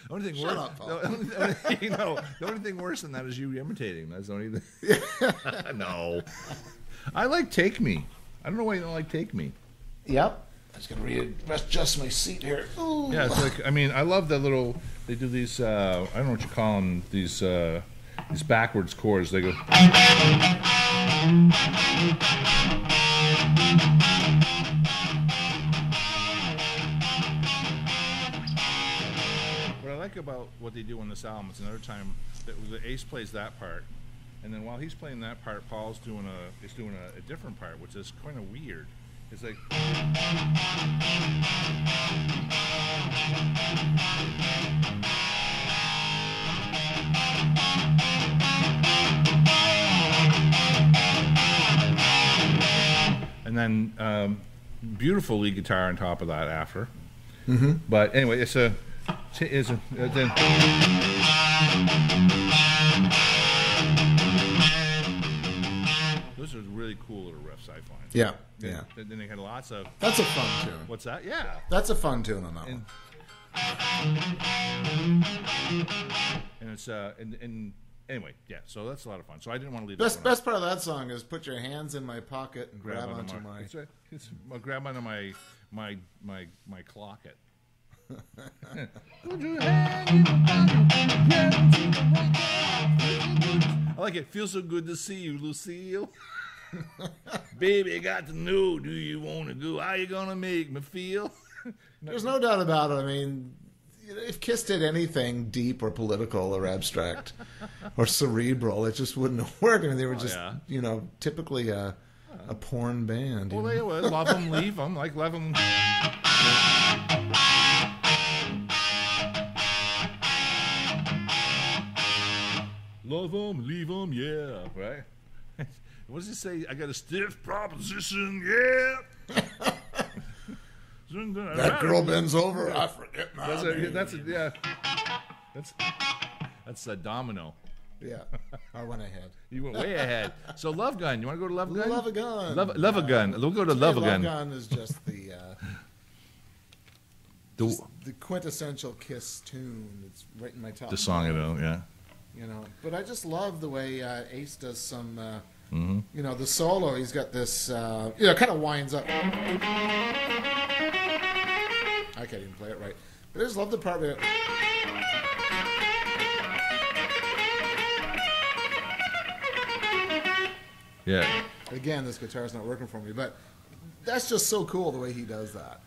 The only thing Shut up, Paul. The only thing worse than that is you imitating. That's the only thing. No. I like Take Me. I don't know why you don't like Take Me. Yep. I was going to readjust my seat here. Ooh. Yeah, it's like, I mean, I love that little, they do these, I don't know what you call them, these backwards chords. They go. What I like about what they do on this album, it's another time that the Ace plays that part, and then while he's playing that part, Paul's doing a different part, which is kind of weird. It's like... And then beautiful lead guitar on top of that after. Mm-hmm. But anyway, then... Those are really cool little riffs, I find. Yeah, yeah. Then they had lots of... That's a fun tune. What's that? Yeah. That's a fun tune on that one. And it's and anyway, yeah. So that's a lot of fun. So I didn't want to leave. Best part of that song is "Put your hands in my pocket and grab onto my." It's grab onto my clocket. I like it. Feels so good to see you, Lucille. Baby, got to know, do you want to go? How you gonna make me feel? There's no doubt about it. I mean, if Kiss did anything deep or political or abstract or cerebral, it just wouldn't have worked. I mean, they were just, typically a porn band. Well, they were. Love them, leave them. Like, love them. Love them, leave them, yeah. Right? What does he say? I got a stiff proposition, yeah. That girl bends over, I forget my name. That's a domino. Yeah, I went ahead. You went way ahead. So Love Gun, you want to go to Love Gun? Love a Gun. Love a Gun. We'll go to Love a Gun. Love Gun is just the quintessential Kiss tune. It's right in my top. The song, yeah. But I just love the way Ace does some, the solo. He's got this, kind of winds up. I can't even play it right. But I just love the part where yeah. Again, this guitar's not working for me, but that's just so cool the way he does that.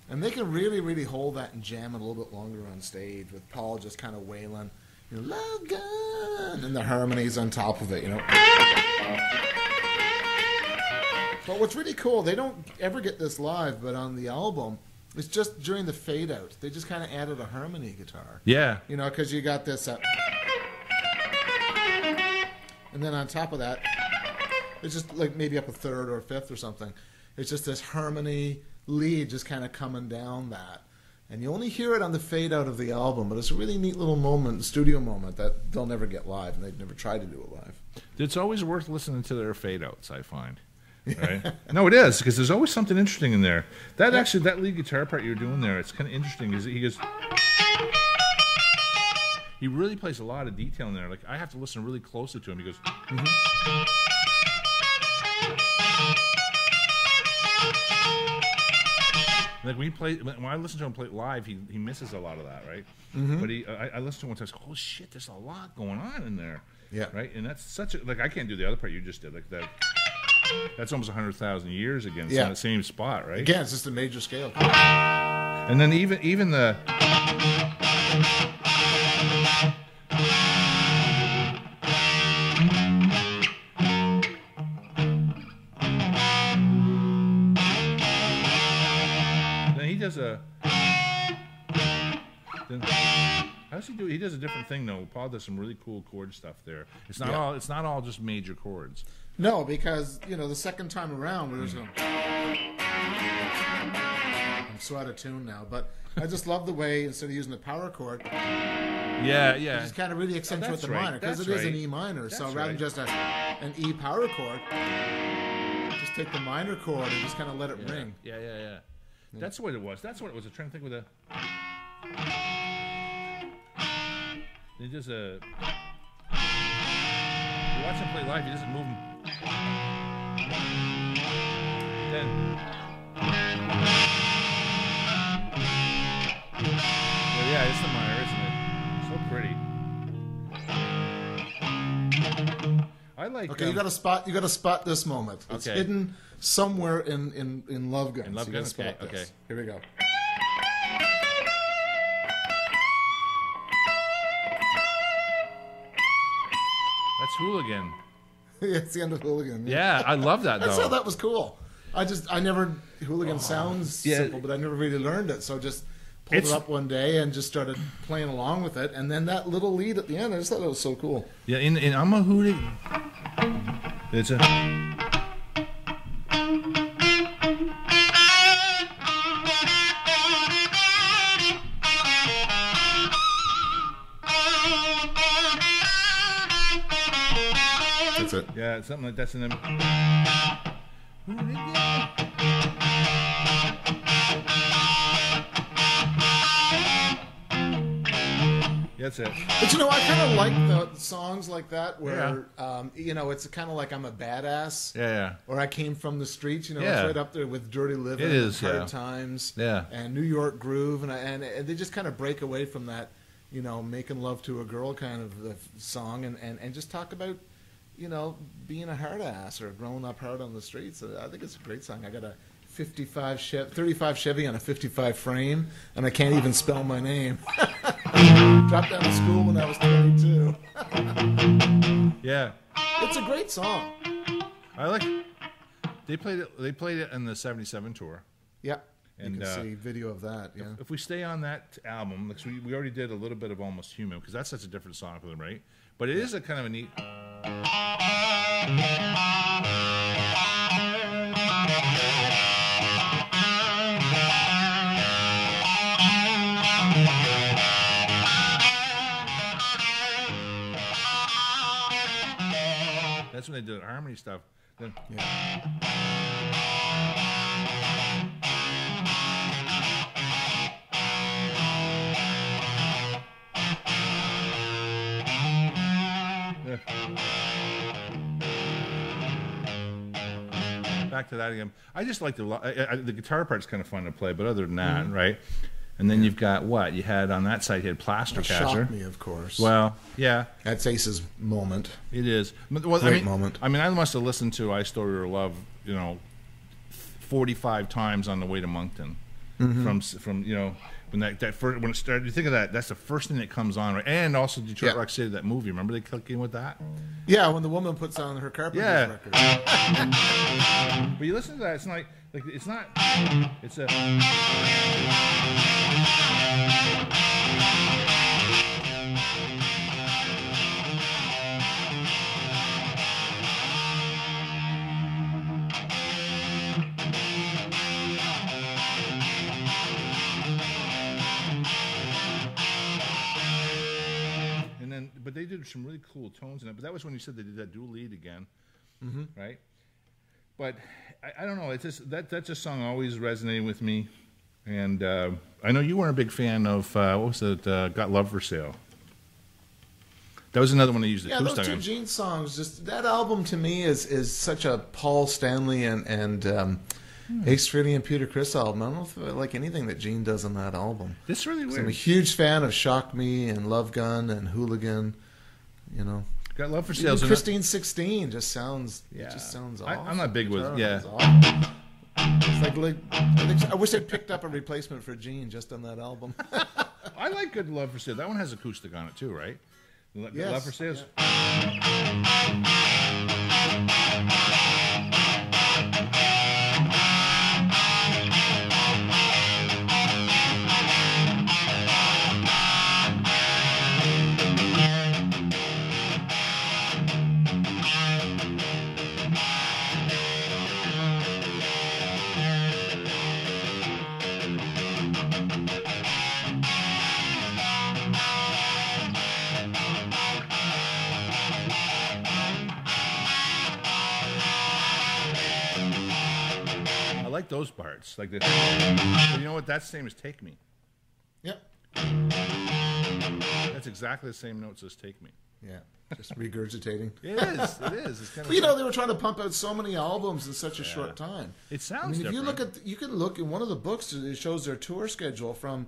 And they can really, really hold that and jam it a little bit longer on stage with Paul just kind of wailing. Love Gun, and the harmonies on top of it, But what's really cool, they don't ever get this live, but on the album, it's just during the fade out. They just kind of added a harmony guitar. Yeah. Because you got this, and then on top of that, it's just like maybe up a third or a fifth or something. It's just this harmony lead just kind of coming down that. And you only hear it on the fade out of the album, but it's a really neat little moment, studio moment, that they'll never get live, and they've never tried to do it live. It's always worth listening to their fade outs, I find. Right? No, it is, because there's always something interesting in there. That lead guitar part you're doing there, it's kind of interesting, because he really plays a lot of detail in there. Like, I have to listen really closely to him. He goes, Like when I listen to him play live, he misses a lot of that, right? But I listened to him once. I was like, "Oh shit, there's a lot going on in there." Yeah. Right. And that's such a I can't do the other part you just did. Like that. That's almost 100,000 years again. It's in the same spot, right? Again, it's just a major scale. And then even the. He does how does he do it? He does a different thing though. Paul does some really cool chord stuff there. It's not all just major chords. No, because the second time around we're just going. I'm so out of tune now, but I just love the way instead of using the power chord, just kind of really accentuate the minor because it is an E minor. So rather than just an E power chord, just take the minor chord and just kind of let it ring. Yeah. That's what it was. I'm trying to think with a. He does a. You watch him play live. He doesn't move him. Then. Well, yeah, it's the minor, isn't it? So pretty. I like. Okay, you got to spot this moment. It's hidden somewhere in Love Gun. In Love Gun. Okay. Here we go. That's Hooligan. It's the end of Hooligan. Yeah, I love that though. I thought that was cool. Hooligan sounds simple, but I never really learned it. So just pulled it up one day and just started playing along with it. And then that little lead at the end, I just thought that was so cool. Yeah, in I'm a Hooligan. It's a. That's it. Yeah, something like that's in them. Yeah, That's it. But I kind of like the songs like that where, it's kind of like I'm a badass. Yeah. Or I came from the streets. It's right up there with Dirty Living. It is, Hard Times. Yeah. And New York Groove, and they just kind of break away from that, making love to a girl kind of song, and just talk about, being a hard ass or growing up hard on the streets. I think it's a great song. I got a 35 Chevy on a 55 frame, and I can't even spell my name. Dropped out of school when I was 22. Yeah, it's a great song. I like. They played it in the '77 tour. Yeah, and you can see video of that. Yeah. If we stay on that album, like we already did a little bit of Almost Human because that's such a different song for them, right? But it is a kind of a neat. That's when they did harmony stuff. Then, back to that again. I just like the guitar part's kind of fun to play, but other than that, right? And then you've got what you had on that side. You had Plaster Catcher. Shocked Me, of course. Well, yeah, that's Ace's moment. It is. Well, great moment. I mean, I must have listened to "I Stole Your Love," 45 times on the way to Moncton. From when when it started. You think of that. That's the first thing that comes on, right? And also Detroit Rock City, that movie. Remember they clicked in with that? Yeah, when the woman puts on her Carpenter's record. But you listen to that, it's not like it's not. It's a. But they did some really cool tones in it. But that was when you said they did that dual lead again, right? But I don't know. It's just that's a song always resonating with me. And I know you weren't a big fan of what was it? "Got Love for Sale." That was another one they used. Yeah, those two Gene songs. Just that album to me is such a Paul Stanley and Ace Frehley and Peter Criss album. I don't know if I like anything that Gene does on that album. It's really weird. I'm a huge fan of "Shock Me" and "Love Gun" and "Hooligan." "Got Love for Sale." Christine 16 just sounds. It just sounds awesome. I'm not big with Awesome. It's like I wish they'd picked up a replacement for Gene just on that album. I like "Good Love for Sale." That one has acoustic on it too, right? Yes. "Love for Sale." I like those parts. Like but you know what? That's the same as "Take Me." Yep. That's exactly the same notes as "Take Me." Yeah. Just regurgitating. It is. It is. It's kind of. Well, they were trying to pump out so many albums in such a short time. It sounds. If you can look in one of the books, it shows their tour schedule from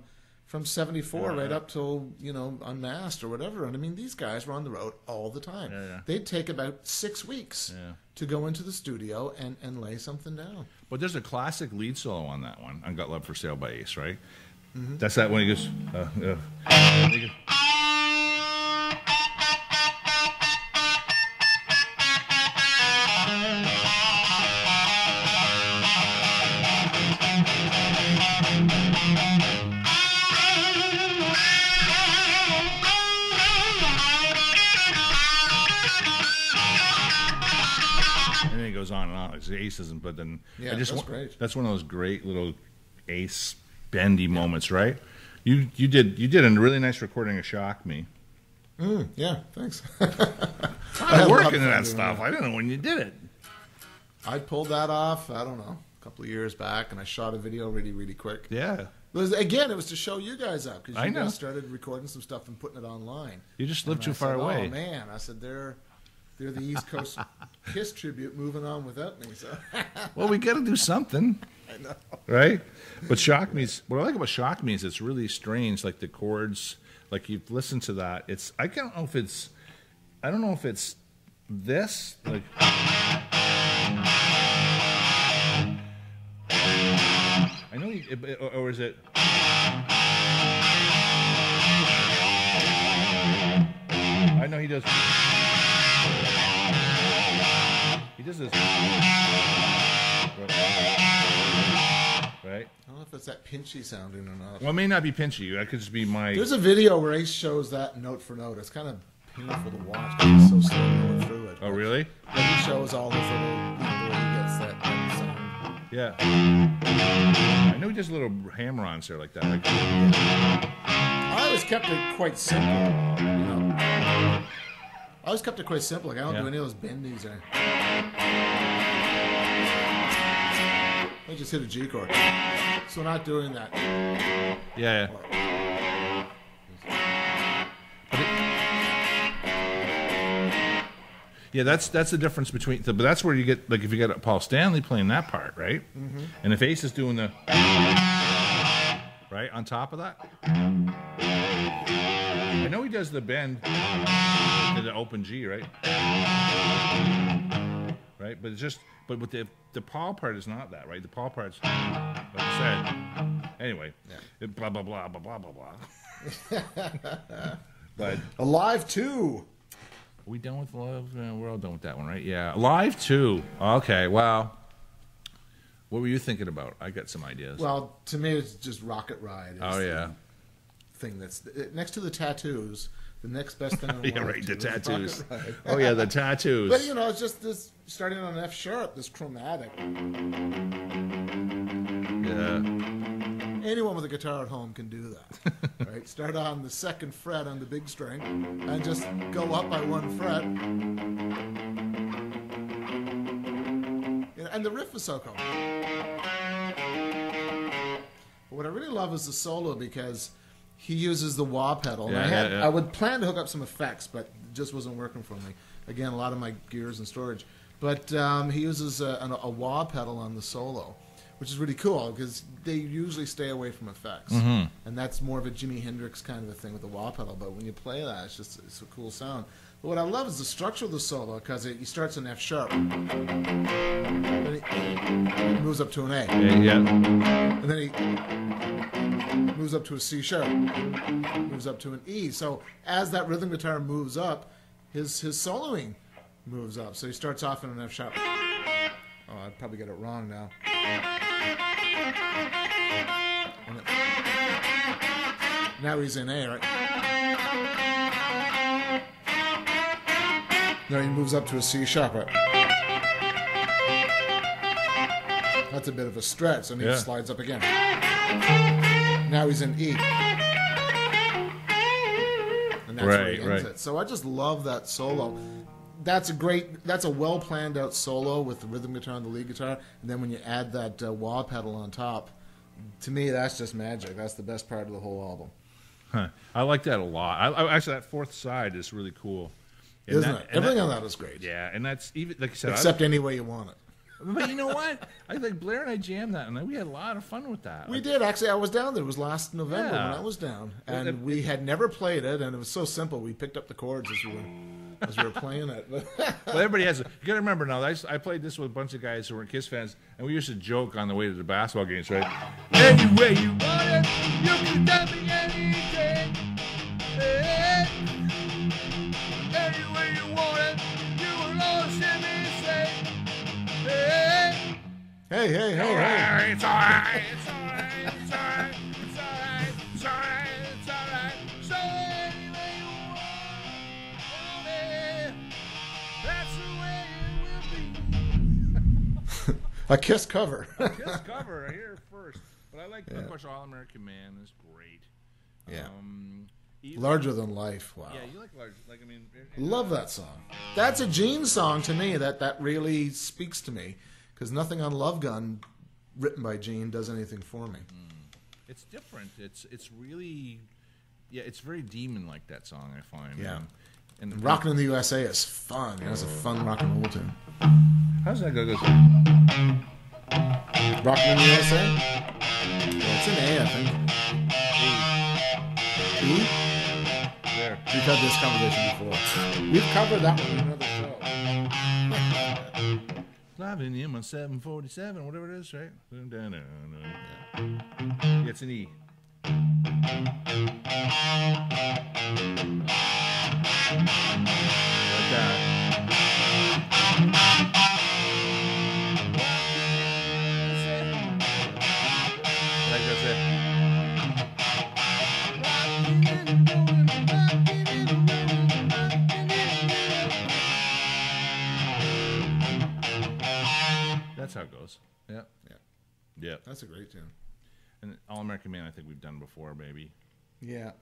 '74 right up till Unmasked or whatever. And I mean, these guys were on the road all the time. They'd take about 6 weeks to go into the studio and lay something down. But there's a classic lead solo on that one, on "Got Love for Sale" by Ace, right? That's that one. He goes. And then he goes on and on. It's Ace isn't, but then that's great. That's one of those great little Ace bendy moments, right? You did a really nice recording of "Shock Me." Yeah, thanks. I was working on that stuff. I don't know when you did it. I pulled that off. I don't know. a couple of years back, and I shot a video really quick. Yeah. It was to show you guys up because you know. guys started recording some stuff and putting it online. You just live too far away. Oh man, I said they're the East Coast Kiss tribute moving on without me. So well, we got to do something. I know, right? But Shock Me's, what I like about Shock Me is it's really strange. Like the chords, like you've listened to that. I don't know if it's this like. I know, or is it? I know he does. He does this. Right? I don't know if it's that pinchy sounding or not. Well, it may not be pinchy. That could just be my. There's a video where Ace shows that note for note. It's kind of painful to watch because he's so slow going through it. Oh, really? But he shows all his little, the way he gets that sound. Yeah. I know he does a little hammer-ons there like that. Like, I always kept it quite simple, you know. I always kept it quite simple. Like I don't do any of those bendies or. I just hit a G chord. So not doing that. Yeah. Yeah, that's the difference between. But that's where you get, like, if you get Paul Stanley playing that part, right? Mm-hmm. And if Ace is doing the right on top of that, I know he does the bend to the open G, right? Right, but it's just, but with the Paul part is not that, right? The Paul part's like I said. Anyway, blah blah blah blah blah blah blah. But Alive 2. Are we done with Love? We're all done with that one, right? Yeah. Live 2. Okay, well, what were you thinking about? I got some ideas. Well, to me, it's just Rocket Ride. Oh, yeah. Thing that's next to the tattoos. The next best thing on yeah, right, the tattoos. tattoos. Oh, yeah, the tattoos. But, you know, it's just this, starting on F sharp, this chromatic. Yeah. Anyone with a guitar at home can do that, right? Start on the second fret on the big string and just go up by one fret. And the riff is so cool. But what I really love is the solo because he uses the wah pedal. Yeah, I would plan to hook up some effects, but it just wasn't working for me. Again, a lot of my gear's in storage. But he uses a wah pedal on the solo, which is really cool because they usually stay away from effects. Mm-hmm. And that's more of a Jimi Hendrix kind of a thing with the wah pedal. But when you play that, it's a cool sound. But what I love is the structure of the solo because he starts in F sharp. Then he moves up to an A. Yeah. And then he moves up to a C sharp. Moves up to an E. So as that rhythm guitar moves up, his soloing moves up. So he starts off in an F sharp. Oh, I'd probably get it wrong now. Now he's in A, right? Now he moves up to a C sharp, right? That's a bit of a stretch, and he slides up again. Now he's in E. And that's where he ends it. So I just love that solo. That's a well-planned out solo with the rhythm guitar and the lead guitar, and then when you add that wah pedal on top, to me that's just magic. That's the best part of the whole album. Huh. I like that a lot. Actually, that fourth side is really cool. Isn't it? Everything on that is great. Yeah, and that's even, like you said, except any way you want it. But you know what? I think Blair and I jammed that, and we had a lot of fun with that. We did. Actually, I was down there. It was last November when I was down. And we had never played it, and it was so simple. We picked up the chords as we were playing it. Well, everybody has. You got to remember now. I played this with a bunch of guys who were Kiss fans, and we used to joke on the way to the basketball games, right? Any way you want it, you can tell me anything. Any way you want it, you will always hear me say. Hey. It's all right. It's all right. It's all right. It's all right. It's all right. It's all right. It's all right. So anyway you want it, that's the way it will be. A Kiss cover. A Kiss cover here first. But I like, of course, All American Man is great. Yeah. Even, Larger Than Life. Wow. Yeah, you like larger. Like, I mean, love that song. That's a Gene song to me. That really speaks to me because nothing on Love Gun written by Gene does anything for me. It's different. It's really, it's very demon-like, that song, I find. Yeah. And Rockin' in the USA is fun. It's a fun rock and roll tune. How's that go? Rockin' in the USA? Yeah, it's an A, I think. E? There. We've had this conversation before. We've covered that one in another show. Driving in my 747, whatever it is, right? Yeah, it's an E. Like that. Like that's it. That's how it goes. Yeah. Yeah. That's a great tune. And All American Man, I think we've done before, maybe. Yeah.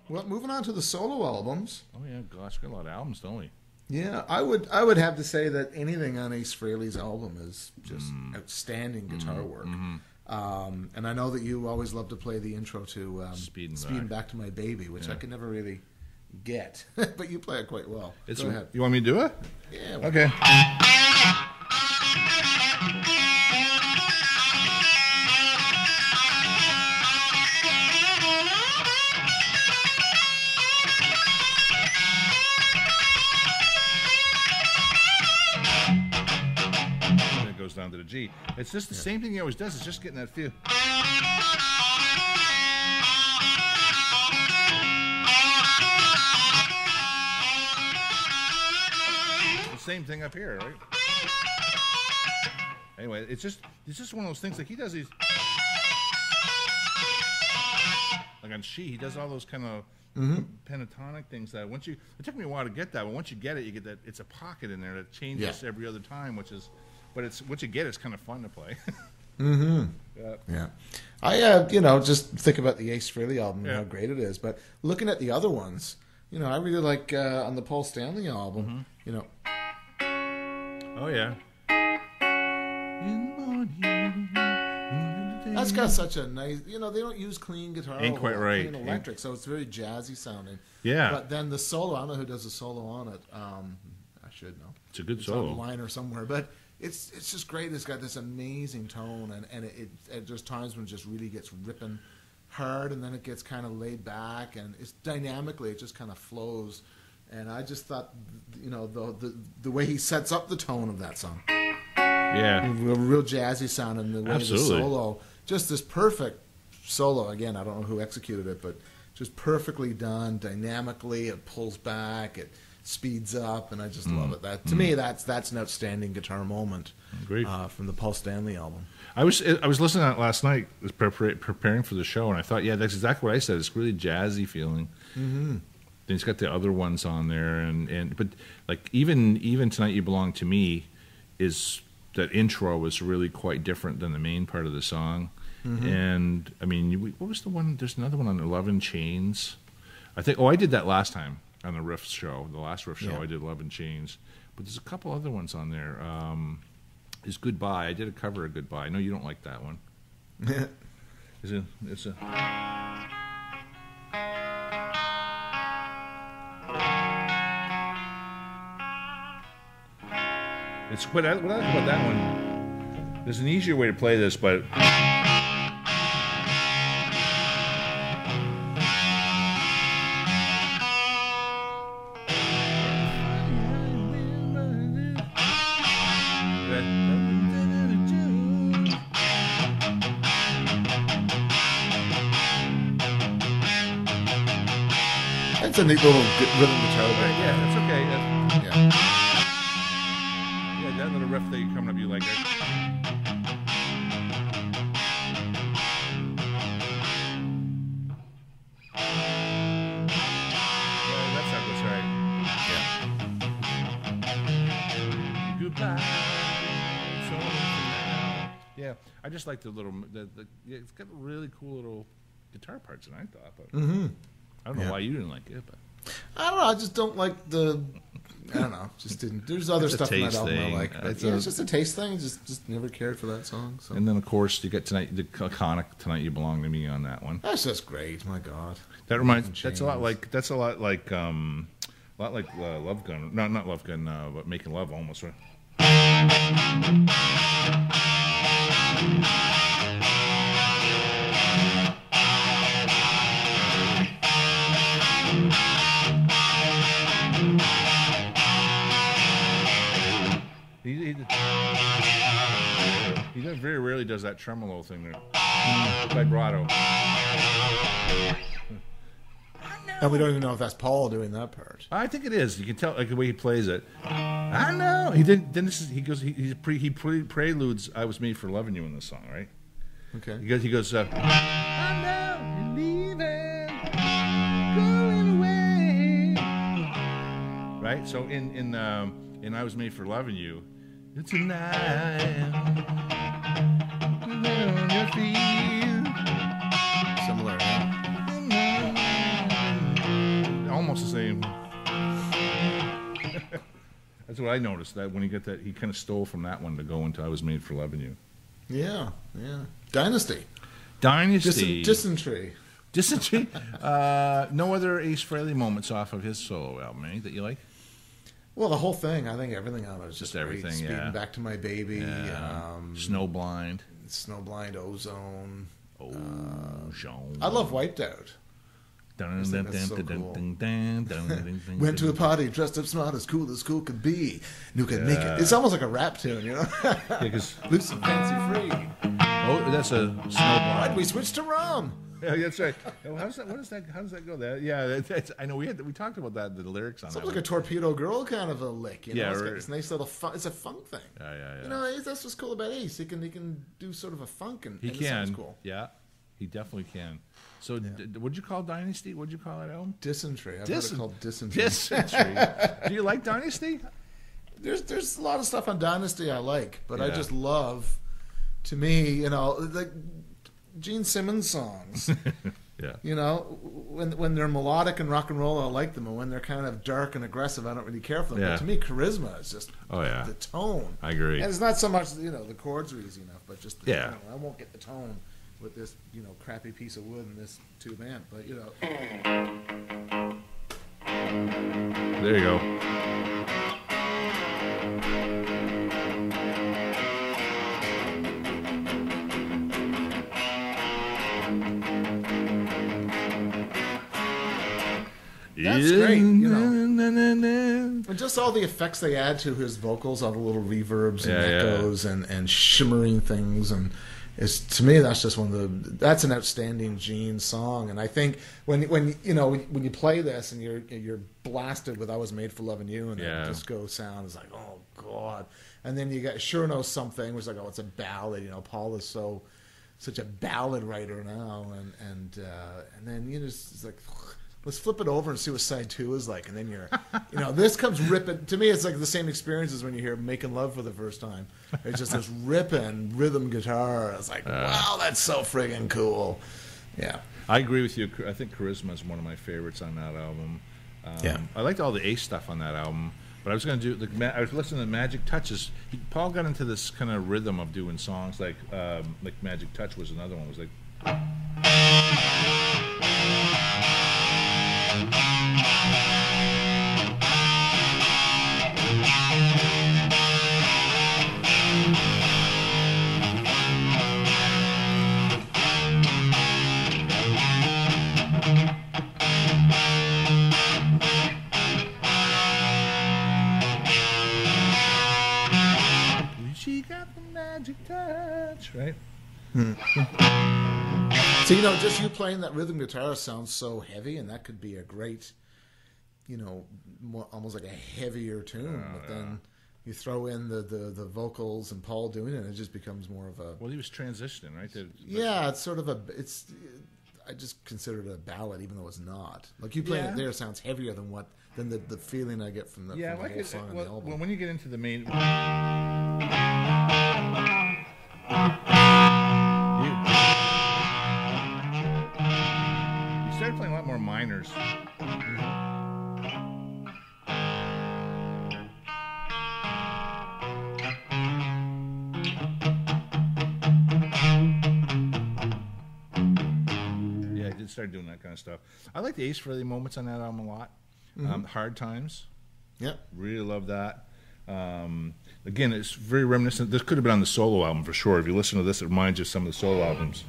Well, moving on to the solo albums. Oh yeah, gosh, got a lot of albums, don't we? Yeah, I would have to say that anything on Ace Frehley's album is just outstanding guitar work. And I know that you always love to play the intro to Speeding Back to My Baby, which I could never really get, but you play it quite well. Go ahead. You want me to do it? Yeah. Okay. Down to the G. It's just the same thing he always does. It's just getting that feel. The same thing up here, right? Anyway, it's just one of those things. Like he does these, like on She, he does all those kind of pentatonic things that once you. It took me a while to get that, but once you get it, you get that. It's a pocket in there that changes every other time, which is. But it's what you get is kind of fun to play. Yeah. I just think about the Ace Frehley album and how great it is. But looking at the other ones, I really like on the Paul Stanley album. Oh yeah. That's got such a nice. They don't use clean guitar. Ain't quite right. Clean electric, so it's very jazzy sounding. Yeah. But then the solo, I don't know who does the solo on it. I should know. It's a good it's solo. on the line or somewhere, but. It's just great. It's got this amazing tone, and there's times when it just really gets ripping hard, and then it gets kind of laid back, and it's dynamically it just kind of flows. And I just thought, the way he sets up the tone of that song, a real jazzy sound, and the way the solo, just this perfect solo. Again, I don't know who executed it, but just perfectly done, dynamically. It pulls back. It speeds up, and I just love it. That to me, that's an outstanding guitar moment from the Paul Stanley album. I was listening to it last night, preparing for the show, and I thought, that's exactly what I said. It's really jazzy feeling. Then he's got the other ones on there, but like even Tonight You Belong to Me, is that intro was really quite different than the main part of the song. And I mean, what was the one? There's another one on Love in Chains. I think. Oh, I did that last time. On the riff show, the last riff show, I did Love and Chains, but there's a couple other ones on there. Is Goodbye? I did a cover of Goodbye. I know you don't like that one. It's a. It's what I like about that one. There's an easier way to play this, but. It's a neat little rhythm guitar. Yeah, that's okay. Yeah, that little riff that you coming up, you like it. Yeah, that sounds right. Yeah. Goodbye. Yeah, I just like the little. It's got really cool little guitar parts, and I thought, but. I don't know why you didn't like it, but I don't know. I just don't like the I don't know. Just didn't. There's other stuff in that album I like. But it's just a taste thing. Just never cared for that song. So. And then, of course, you get the iconic "Tonight You Belong to Me" on that one. That's just great. My God. That reminds. That's a lot like. Love Gun. Not Love Gun, but Making Love almost, right? He very rarely does that tremolo thing there. Vibrato. And we don't even know if that's Paul doing that part. I think it is. You can tell like the way he plays it. I know. He didn't. Then he preludes "I Was Made for Loving You" in this song, right? Okay. He goes. I know you're leaving, going away. Right. So in "I Was Made for Loving You," tonight on your feet. Similar. Yeah. Almost the same. That's what I noticed. That when he got that, he kind of stole from that one to go into "I Was Made for Loving You." Yeah. Dynasty. Dysentery. No other Ace Frehley moments off of his solo album, that you like? Well, the whole thing. I think everything on it is just everything. Great. Speeding Back to My Baby. Yeah. Snowblind, Ozone. Ozone. I love Wiped Out. Went to a party, dressed up smart, as cool could be. New could make it. It's almost like a rap tune, you know? Loose and fancy free. Oh, that's a Snowblind. Why'd we switch to rum? Yeah, that's right. Oh, how does that go? I know we talked about that. The lyrics on that. Sounds like a Torpedo Girl kind of a lick. You know? Yeah, It's nice little fun. It's a funk thing. Yeah. You know, that's what's cool about Ace. He can do sort of a funk, and it sounds cool. Yeah, he definitely can. So, what'd you call Dynasty? What'd you call that album? Dysentery. I've heard it called Dysentery. Dysentery. Do you like Dynasty? There's a lot of stuff on Dynasty I like, but I just love, to me, you know, like Gene Simmons songs. Yeah. You know, when they're melodic and rock and roll, I like them, and when they're kind of dark and aggressive, I don't really care for them. Yeah. But to me, Charisma is just the tone. I agree. And it's not so much, you know, the chords are easy enough, but just the tone. I won't get the tone with this, you know, crappy piece of wood and this tube amp, but you know. There you go. That's great, you know. And just all the effects they add to his vocals, all the little reverbs and echoes and shimmering things, and it's, to me, that's just that's an outstanding Gene song. And I think when you play this and you're blasted with "I Was Made for Loving You" and that disco sound is like, oh God. And then you got "Sure Knows Something," which is like, oh, it's a ballad. You know, Paul is such a ballad writer now, and then you know, it's like, let's flip it over and see what side 2 is like. And then this comes ripping. To me, it's like the same experience as when you hear "Making Love" for the first time. It's just this ripping rhythm guitar. It's like, wow, that's so friggin' cool. Yeah. I agree with you. I think Charisma is one of my favorites on that album. I liked all the Ace stuff on that album. But I was going to do, I was listening to Magic Touches. Paul got into this kind of rhythm of doing songs like Magic Touch was another one. It was like. She got the magic touch, right? So, you know, just you playing that rhythm guitar sounds so heavy, and that could be a great, you know, almost like a heavier tune. But then you throw in the vocals and Paul doing it, and it just becomes more of a... Well, he was transitioning, right? It's sort of I just consider it a ballad, even though it's not. Like, you playing it there sounds heavier than the feeling I get from the whole song on the album. Well, when you get into the main... You started playing a lot more minors. He started doing that kind of stuff. I like the Ace Frehley moments on that album a lot. Hard Times. Yep. Really love that. Again, it's very reminiscent. This could have been on the solo album for sure. If you listen to this, it reminds you of some of the solo albums.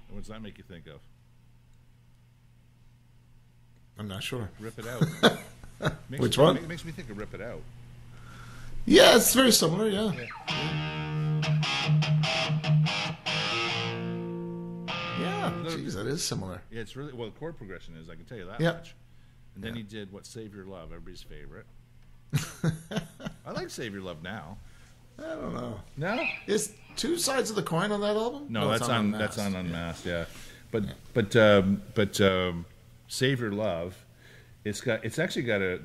What does that make you think of? I'm not sure. Rip It Out. Which one? It makes me think of Rip It Out. Yeah, it's very similar, yeah. Yeah, geez, that is similar. Yeah, it's really, well, the chord progression is, I can tell you that Yep. much. And then he did what, Save Your Love, everybody's favorite. I like Save Your Love now. I don't know. No? Is Two Sides of the Coin on that album? No, that's on Unmasked, yeah. But Save Your Love, it's actually got you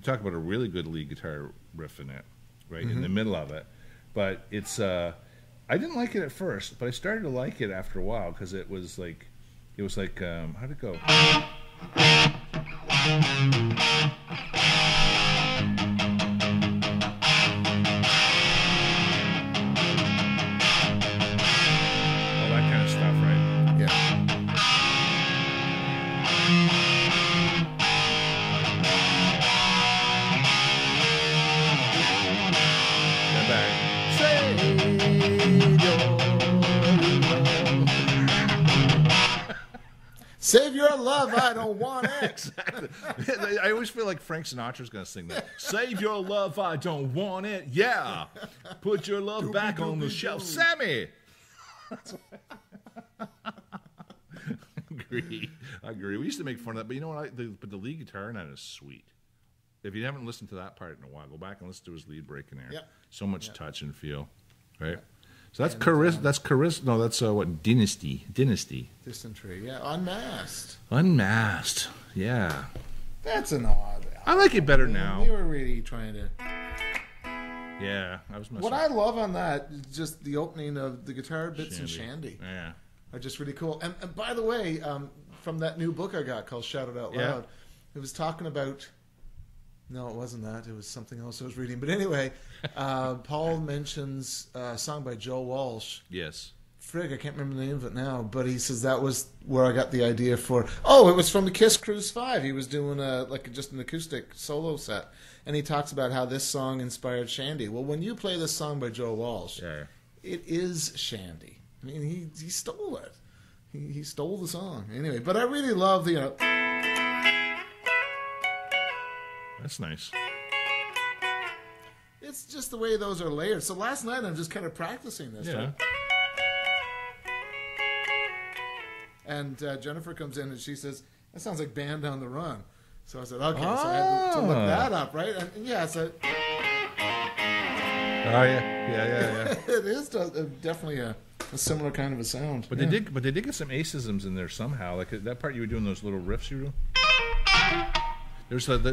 talk about a really good lead guitar riff in it, right, in the middle of it. But it's I didn't like it at first, but I started to like it after a while because it was like how'd it go? All that kind of stuff, right? Yeah. Save your love, I don't want it. Exactly. I always feel like Frank Sinatra's going to sing that. Save your love, I don't want it. Yeah. Put your love back on the shelf. Sammy. I agree. We used to make fun of that, but you know what? But the lead guitar in that is sweet. If you haven't listened to that part in a while, go back and listen to his lead break in there. Yep. So much touch and feel, right? Yep. So that's charisma. That's charisma. No, that's what? Dynasty. Dysentery. Yeah. Unmasked. Unmasked. Yeah. That's an odd. I like it better now. They were really trying to. Yeah, I was messing. What I love on that is just the opening of the guitar bits and Shandy. Shandy. Yeah. Are just really cool. And by the way, from that new book I got called Shout It Out Loud, it was talking about. No, it wasn't that. It was something else I was reading. But anyway, Paul mentions a song by Joe Walsh. Yes. Frig, I can't remember the name of it now, but he says that was where I got the idea for. Oh, it was from the Kiss Cruise 5. He was doing just an acoustic solo set, and he talks about how this song inspired Shandy. Well, when you play this song by Joe Walsh, it is Shandy. I mean, he stole it. He stole the song anyway. But I really love the. That's nice. It's just the way those are layered. So last night I'm just kind of practicing this. Yeah. Right? And Jennifer comes in and she says, "That sounds like Band on the Run." So I said, "Okay." So I had to look that up, right? And yeah, so. Oh yeah. It is definitely a similar kind of a sound. But they did get some acisms in there somehow. Like that part you were doing, those little riffs you were doing.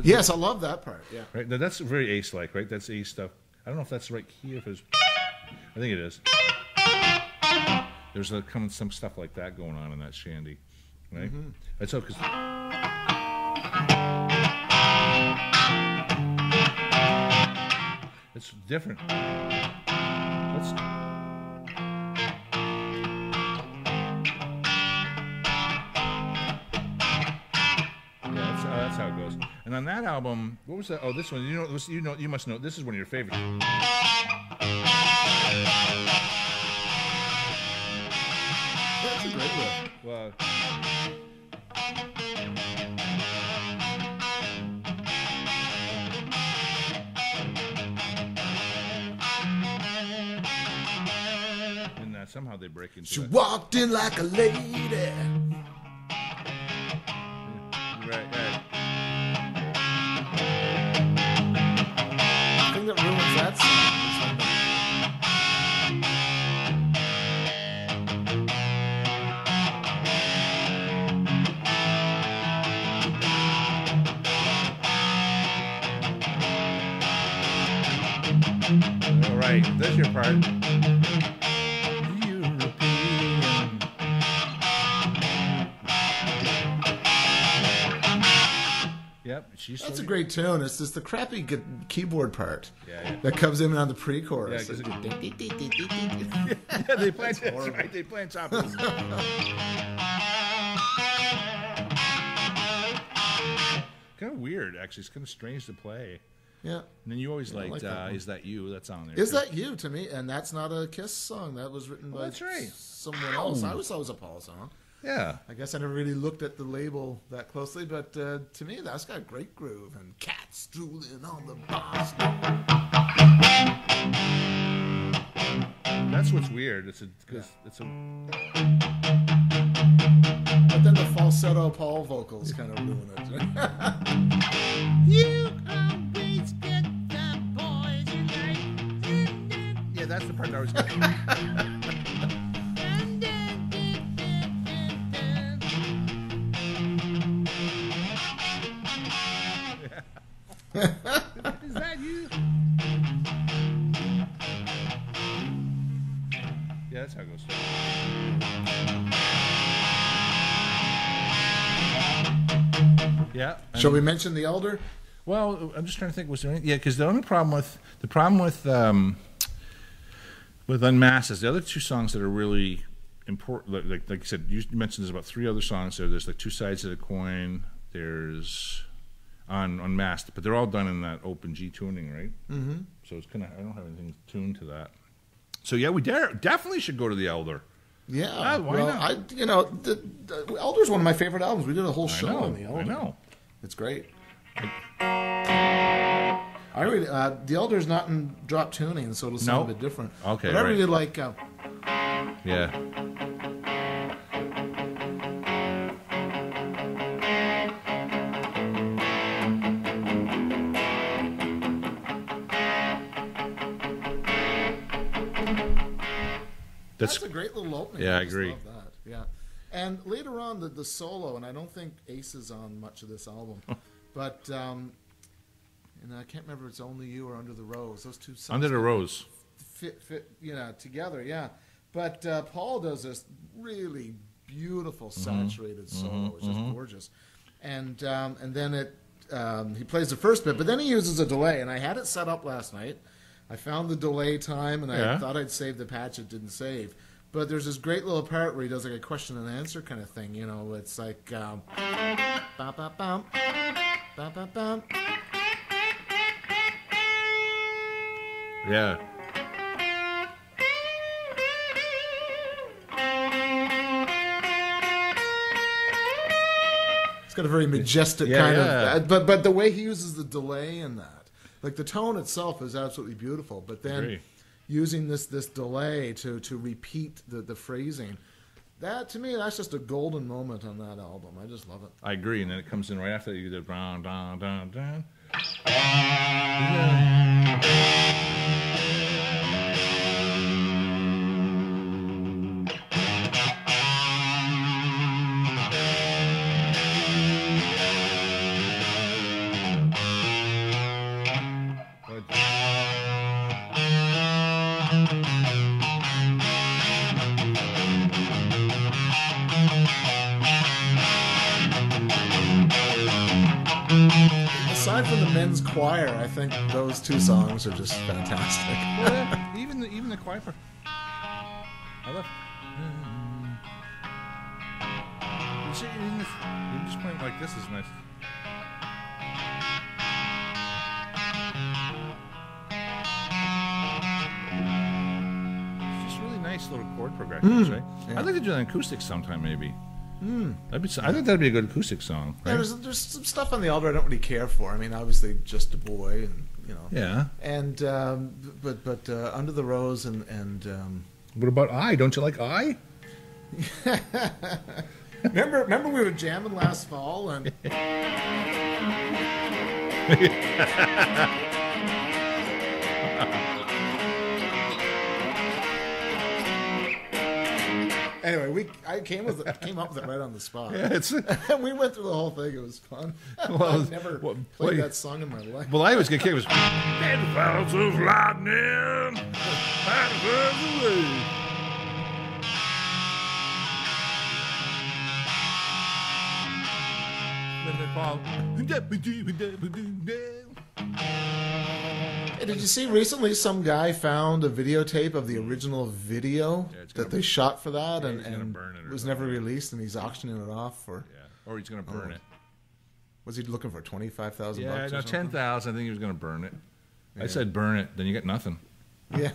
Yes, I love that part. Yeah, right. Now, that's very Ace-like, right? That's Ace stuff. I don't know if that's the right key. If it's, I think it is. There's some stuff like that going on in that Shandy, right? Mm-hmm. That's all because. It's different. That's how it goes. And on that album, what was that? Oh, this one. You must know. This is one of your favorites. That's a great riff. Well. And somehow they break into. She walked in like a lady. Right. The thing that ruins that song is all right, that's your part. That's a great tune. It's just the crappy keyboard part Yeah. that comes in on the pre-chorus. Yeah, yeah, they play. That's right. They play on top of this. Kind of weird, actually. It's kind of strange to play. Yeah. And then you always liked like that "Is That You?" That's on there. Is That You? To me, and that's not a Kiss song. That was written by that's right. someone else. I always thought it was a Paul song. Yeah. I guess I never really looked at the label that closely, but to me, that's got a great groove. And cats drooling on the box. That's what's weird. It's a. But then the falsetto Paul vocals kind of ruin it. You always get the boys you like. Yeah, that's the part that I was getting. Is that you? Yeah, that's how it goes. Yeah. Shall we mention The Elder? Well, I'm just trying to think. Was there any? Yeah, because the only problem with Unmasked is the other two songs that are really important. Like you said, you mentioned there's about 3 other songs there. There's like Two Sides of the Coin. There's Unmasked, but they're all done in that open G tuning, right? Mm-hmm. So it's kind of, I don't have anything tuned to that. So yeah, we definitely should go to The Elder. Yeah, why not? The Elder's one of my favorite albums. We did a whole show on The Elder. I know. It's great. I really, The Elder's not in drop tuning, so it'll sound a bit different. Okay, but I really like. Yeah. That's a great little opening. Yeah, I agree. Love that. Yeah, and later on the solo, and I don't think Ace is on much of this album, but and I can't remember if it's Only You or Under the Rose. Those two songs. Under the Rose. Fit, together. Yeah, but Paul does this really beautiful saturated solo. It's just gorgeous, and then he plays the first bit, but then he uses a delay, and I had it set up last night. I found the delay time, and I thought I'd save the patch. It didn't save. But there's this great little part where he does like a question and answer kind of thing. You know, it's like... bum, bum, bum, bum, bum, bum. Yeah. It's got a very majestic kind of... But the way he uses the delay in that. Like the tone itself is absolutely beautiful, but then using this delay to repeat the phrasing, that to me that's just a golden moment on that album. I just love it. I agree, and then it comes in right after you do down down down down. Aside from the men's choir, I think those two songs are just fantastic. Yeah, even the choir part. I love. You see, even just playing like this is nice. It's just really nice little chord progressions, right? Yeah. I'd like to do an acoustic sometime, maybe. I think that'd be a good acoustic song. Right? Yeah, there's some stuff on The Elder I don't really care for. I mean, obviously, Just a Boy, and Yeah. And but Under the Rose and what about I? Don't you like I? remember we were jamming last fall and. Anyway, I came up with it right on the spot. Yeah, and we went through the whole thing. It was fun. Well, I've never played that song in my life. Well, I always get kicked. It was clouds of lightning, Hey, did you see recently some guy found a videotape of the original video that they shot for that, and it was never released, and he's auctioning it off for? Yeah, or he's going to burn it. Was he looking for $25,000? Yeah, no, 10,000. I think he was going to burn it. Yeah. I said burn it, then you get nothing. Yeah.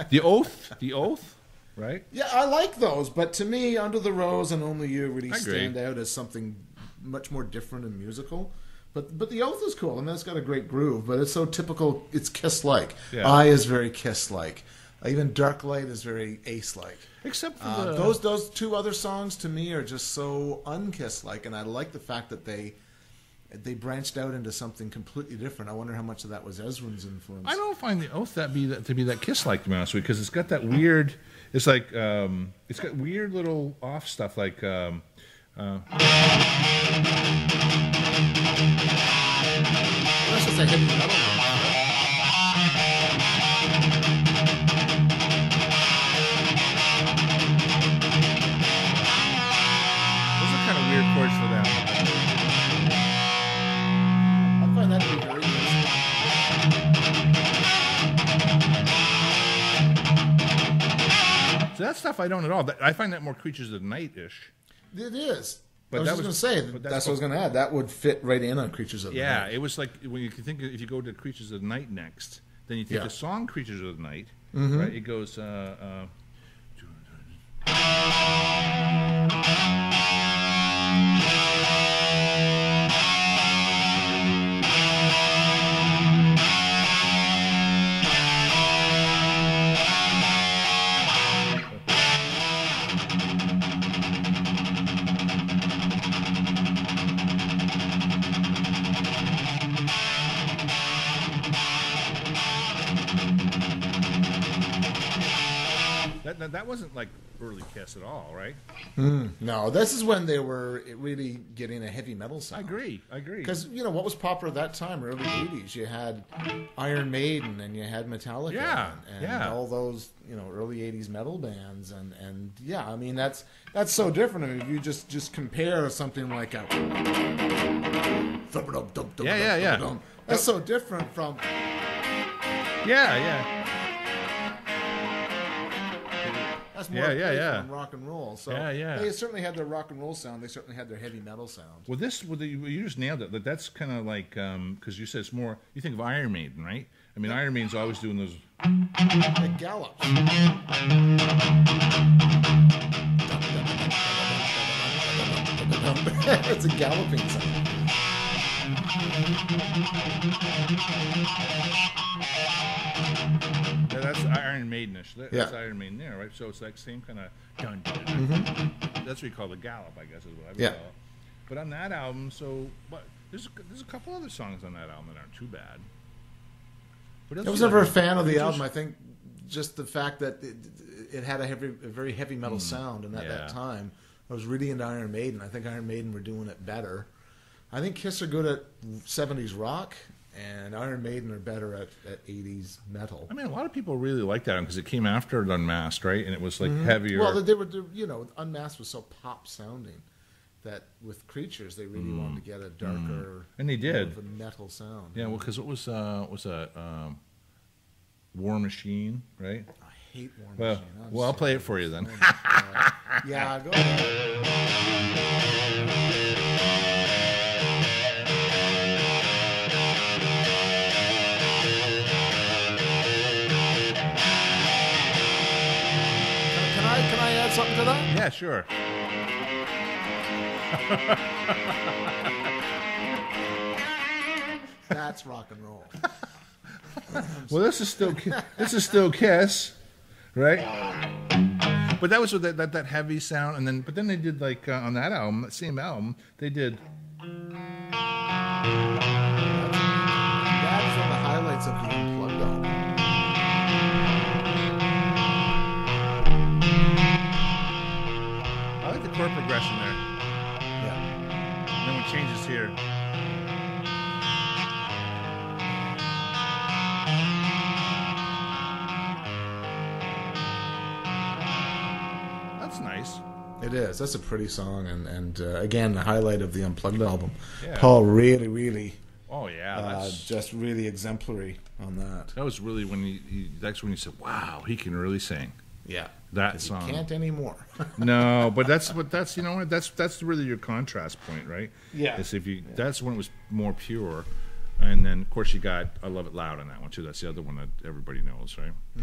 The Oath, right? Yeah, I like those, but to me, Under the Rose and Only You really stand out as something much more different and musical. But the Oath is cool. I mean, it's got a great groove, but it's so typical. It's Kiss-like. Yeah. I is very Kiss-like. Even Dark Light is very Ace-like. Except for those two other songs to me are just so un-Kiss-like, and I like the fact that they branched out into something completely different. I wonder how much of that was Ezrin's influence. I don't find the Oath to be that Kiss-like, to be honest with you, because it's got that weird. It's like it's got weird little off stuff like. That's just a heavy metal one. Those are kind of weird chords for them. I find that to be very easy. So that stuff I don't at all. I find that more Creatures of the Night-ish. It is. But I was just going to say, that's what I was going to add. That would fit right in on Creatures of the Night. Yeah, it was like when you think if you go to Creatures of the Night next, then you take the song Creatures of the Night, right? It goes. That wasn't like early Kiss at all, right? No, this is when they were really getting a heavy metal sound. I agree. Because, what was popular at that time, early 80s? You had Iron Maiden and you had Metallica. And all those, early 80s metal bands. And yeah, I mean, that's so different. I mean, if you just compare something like a... Yeah. That's so different from... Yeah. That's more from rock and roll. So they certainly had their rock and roll sound. They certainly had their heavy metal sound. Well, you just nailed it. That's kind of like because you said it's more. You think of Iron Maiden, right? I mean, Iron Maiden's always doing those. It gallops. It's a galloping sound. Yeah, that's Iron Maidenish. That's Iron Maiden there, right? So it's like same kind of dun. That's what you call the gallop, I guess, is what I would call it. But on that album, there's a couple other songs on that album that aren't too bad. I was never a fan of the album. I think just the fact that it had a very heavy metal sound, and at that time, I was really into Iron Maiden. I think Iron Maiden were doing it better. I think Kiss are good at 70s rock, and Iron Maiden are better at 80s metal. I mean, a lot of people really like that because it came after Unmasked, right? And it was like heavier. Well, they were, Unmasked was so pop sounding that with Creatures they really wanted to get a darker, and they did, of a metal sound. Yeah, well, because it was a War Machine, right? I hate War Machine. Well, I'll play it for you then. Yeah, go ahead. Can I add something to that? Yeah, sure. That's rock and roll. Well, this is still Kiss, right? But that was with that heavy sound, and then they did like on that album, that same album, they did. That's one of the highlights of the Unplugged album. I like the chord progression there. Yeah. And then when it changes here. That's nice. It is. That's a pretty song, and again, the highlight of the Unplugged album. Yeah. Paul really, Oh yeah, that's just really exemplary on that. that was really when that's when you said, "Wow, he can really sing." Yeah, That song. he can't anymore. No, but that's you know what that's really your contrast point, right? Yeah. Is if you that's when it was more pure, and then of course you got "I Love It Loud" on that one too. That's the other one that everybody knows, right? Yeah.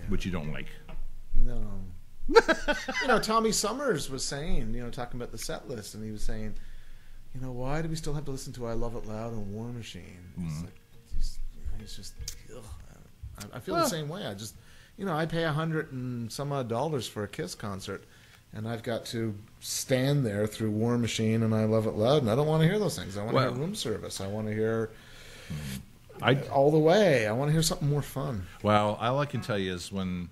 Which you don't like. No. Tommy Summers was saying, talking about the set list, and he was saying, why do we still have to listen to "I Love It Loud" and "War Machine"? It's like, it's just, ugh. I feel the same way. I just, I pay $100 and some odd for a Kiss concert, and I've got to stand there through "War Machine" and "I Love It Loud," and I don't want to hear those things. I want to hear room service. I want to hear all the way. I want to hear something more fun. Well, all I can tell you is when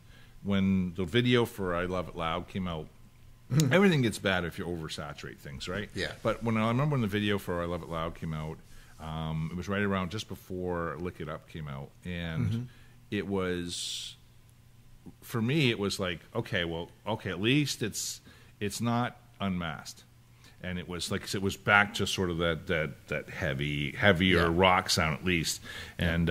the video for "I Love It Loud" came out, everything gets bad if you oversaturate things, right? Yeah. But I remember when the video for "I Love It Loud" came out, it was right around just before "Lick It Up" came out, and it was, for me, it was like, okay, at least it's not unmasked, and it was like it was back to sort of that heavier rock sound at least, and.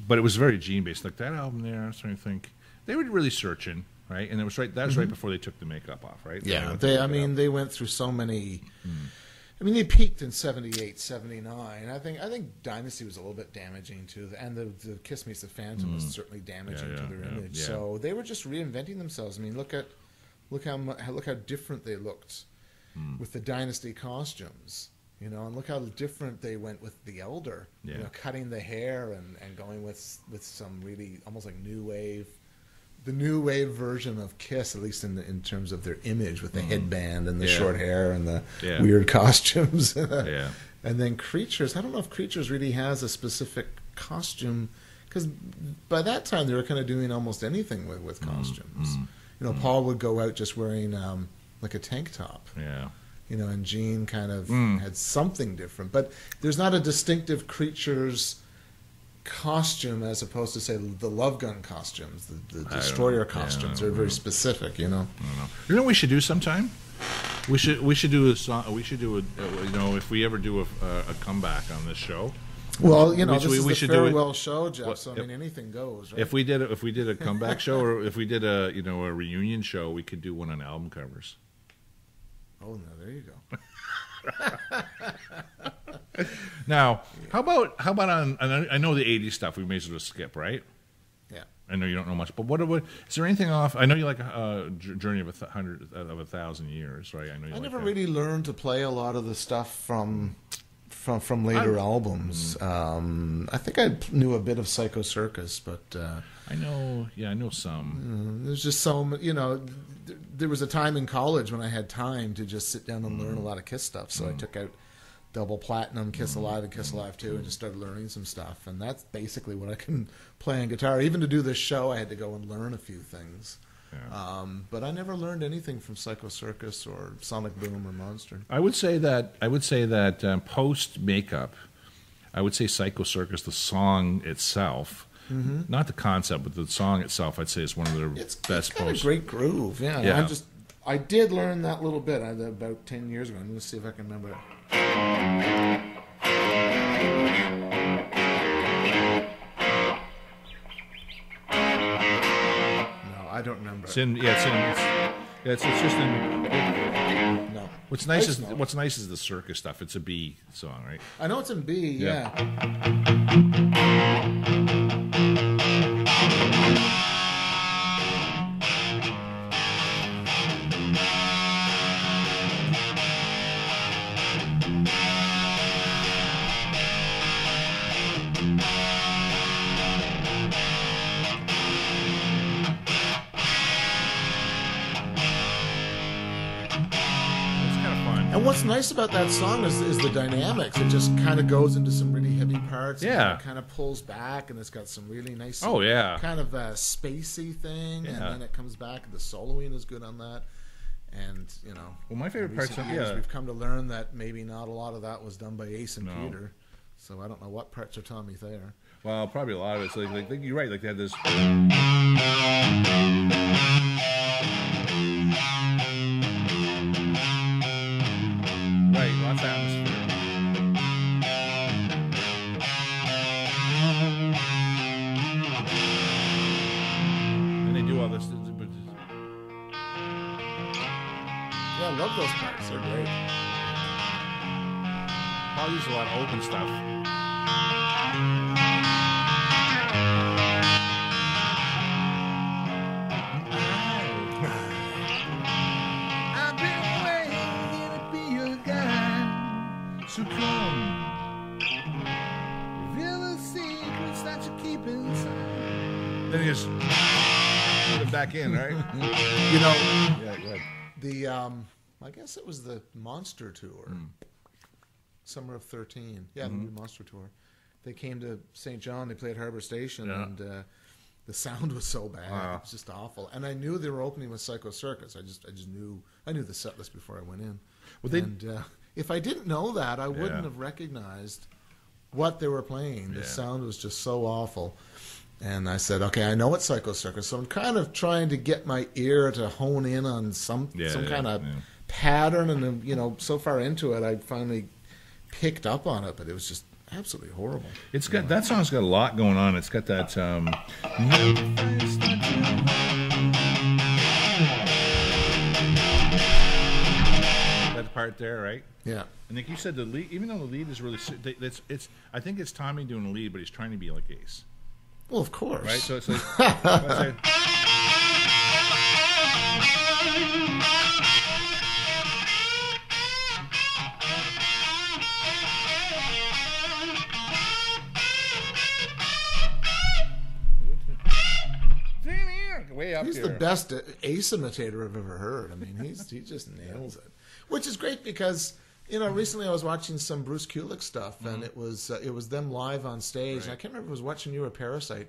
But it was very Gene based. Like that album there, I was trying to think. They were really searching, right? And it was right. That was right before they took the makeup off, right? Yeah, they went through so many. I mean, they peaked in '78, '79. I think Dynasty was a little bit damaging to and the Kiss Meets the Phantom was certainly damaging to their image. Yeah. So they were just reinventing themselves. I mean, look how different they looked with the Dynasty costumes. And look how different they went with The Elder. Cutting the hair and going with some really almost like the new wave version of Kiss, at least in terms of their image, with the headband and the short hair and the weird costumes. And then Creatures. I don't know if Creatures really has a specific costume, because by that time they were kind of doing almost anything with costumes. Paul would go out just wearing like a tank top. Yeah. And Gene kind of had something different. But there's not a distinctive Creatures costume as opposed to, say, the Love Gun costumes, the Destroyer costumes. They're very specific, I don't know. You know what we should do sometime? We should do a song. We should do if we ever do a comeback on this show. Well, this is the farewell show, Jeff. So anything goes. Right? If we did a comeback show, or if we did a reunion show, we could do one on album covers. Oh, no, there you go. Now, how about on? I know the '80s stuff. We may as well skip, right? Yeah. I know you don't know much, but what is there anything off? I know you like Journey of 1,000 Years, right? I never really learned to play a lot of the stuff from later albums. I think I knew a bit of Psycho Circus, but I know some. There's just so there was a time in college when I had time to just sit down and learn a lot of Kiss stuff. So I took out Double Platinum, Kiss Alive, and Kiss Alive 2, and just started learning some stuff. And that's basically what I can play on guitar. Even to do this show, I had to go and learn a few things. Yeah. But I never learned anything from Psycho Circus or Sonic Boom or Monster. I would say that post makeup, I would say Psycho Circus, the song itself, not the concept, but the song itself, I'd say is one of their best posts. It's got a great groove. Yeah. I did learn that little bit about 10 years ago. I'm going to see if I can remember it. I don't remember. It's just in. No. What's nice is the circus stuff. It's a B song, right? I know it's in B. Yeah. And what's nice about that song is the dynamics. It just kind of goes into some really heavy parts. Yeah. And kind of pulls back, and it's got some really nice kind of a spacey thing. And then it comes back, and the soloing is good on that. And, well, my favorite parts of we've come to learn that maybe not a lot of that was done by Ace and Peter. So I don't know what parts are Tommy Thayer. Well, probably a lot of it's like you're right. Like they had this. love those parts. They're great. I'll use a lot of open stuff. I've been waiting to be your guy. So come, reveal the secrets that you keep inside. Then you just put it back in, right? You know, Yeah, good. the I guess it was the Monster Tour, summer of 13. Yeah, the Monster Tour. They came to St. John. They played Harbor Station, and the sound was so bad. Wow. It was just awful. And I knew they were opening with Psycho Circus. I just knew the set list before I went in. Well, and if I didn't know that, I wouldn't have recognized what they were playing. The sound was just so awful. And I said, okay, I know it's Psycho Circus, so I'm kind of trying to get my ear to hone in on some kind of pattern. And you know, so far into it, I finally picked up on it, but it was just absolutely horrible. It's got that song's got a lot going on. It's got that that part there, right? Yeah. And like you said, the lead, even though the lead is really, it's I think it's Tommy doing the lead, but he's trying to be like Ace, Well, of course. right? So it's like. Way up He's here. the best Ace imitator I've ever heard. I mean, he just nails it, which is great because you know recently I was watching some Bruce Kulick stuff, and it was them live on stage. Right. And I can't remember if it was Watchin You or Parasite,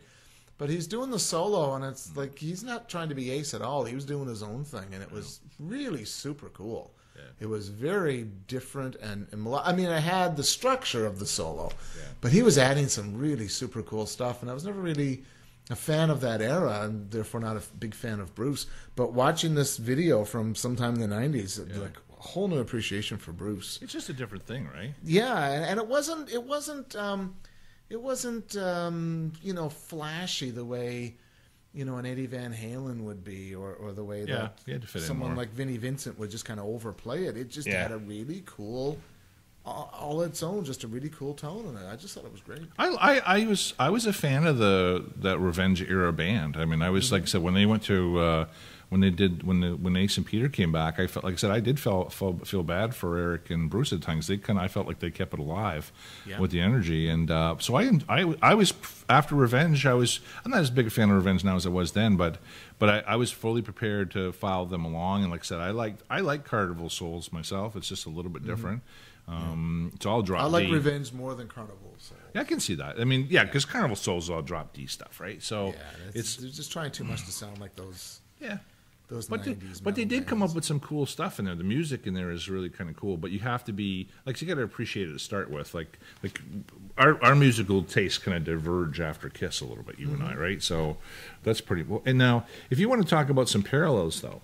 but he's doing the solo, and it's like he's not trying to be Ace at all. He was doing his own thing, and it was really super cool. Yeah. It was very different, and I mean, I had the structure of the solo, but he was adding some really super cool stuff, and I was never really a fan of that era, and therefore not a big fan of Bruce. But watching this video from sometime in the 90s, like a whole new appreciation for Bruce. It's just a different thing, right? Yeah, and it wasn't you know, flashy the way you know an Eddie Van Halen would be, or the way that you had to fit in someone more. like Vinnie Vincent would just kind of overplay it. It just had a really cool, all its own, just a really cool tone in it. I just thought it was great. I was a fan of that Revenge era band. I mean, I was like I said when they went to when Ace and Peter came back, I felt like I said I did feel bad for Eric and Bruce at times. I felt like they kept it alive with the energy, and so I was after Revenge. I'm not as big a fan of Revenge now as I was then, but I was fully prepared to follow them along. And like I said, I like Carnival Souls myself. It's just a little bit different. So I'll drop. I like D. Revenge more than Carnival. So. Yeah, I can see that. I mean, because Carnival Souls all drop D stuff, right? So it's they're just trying too much to sound like those. Yeah. Those but 90s but they did metal come up bands. with some cool stuff in there. The music in there is really kind of cool, but you have to be like you got to appreciate it to start with. Like our musical tastes kind of diverge after Kiss a little bit, you and I, right? So that's pretty cool. And now, if you want to talk about some parallels, though.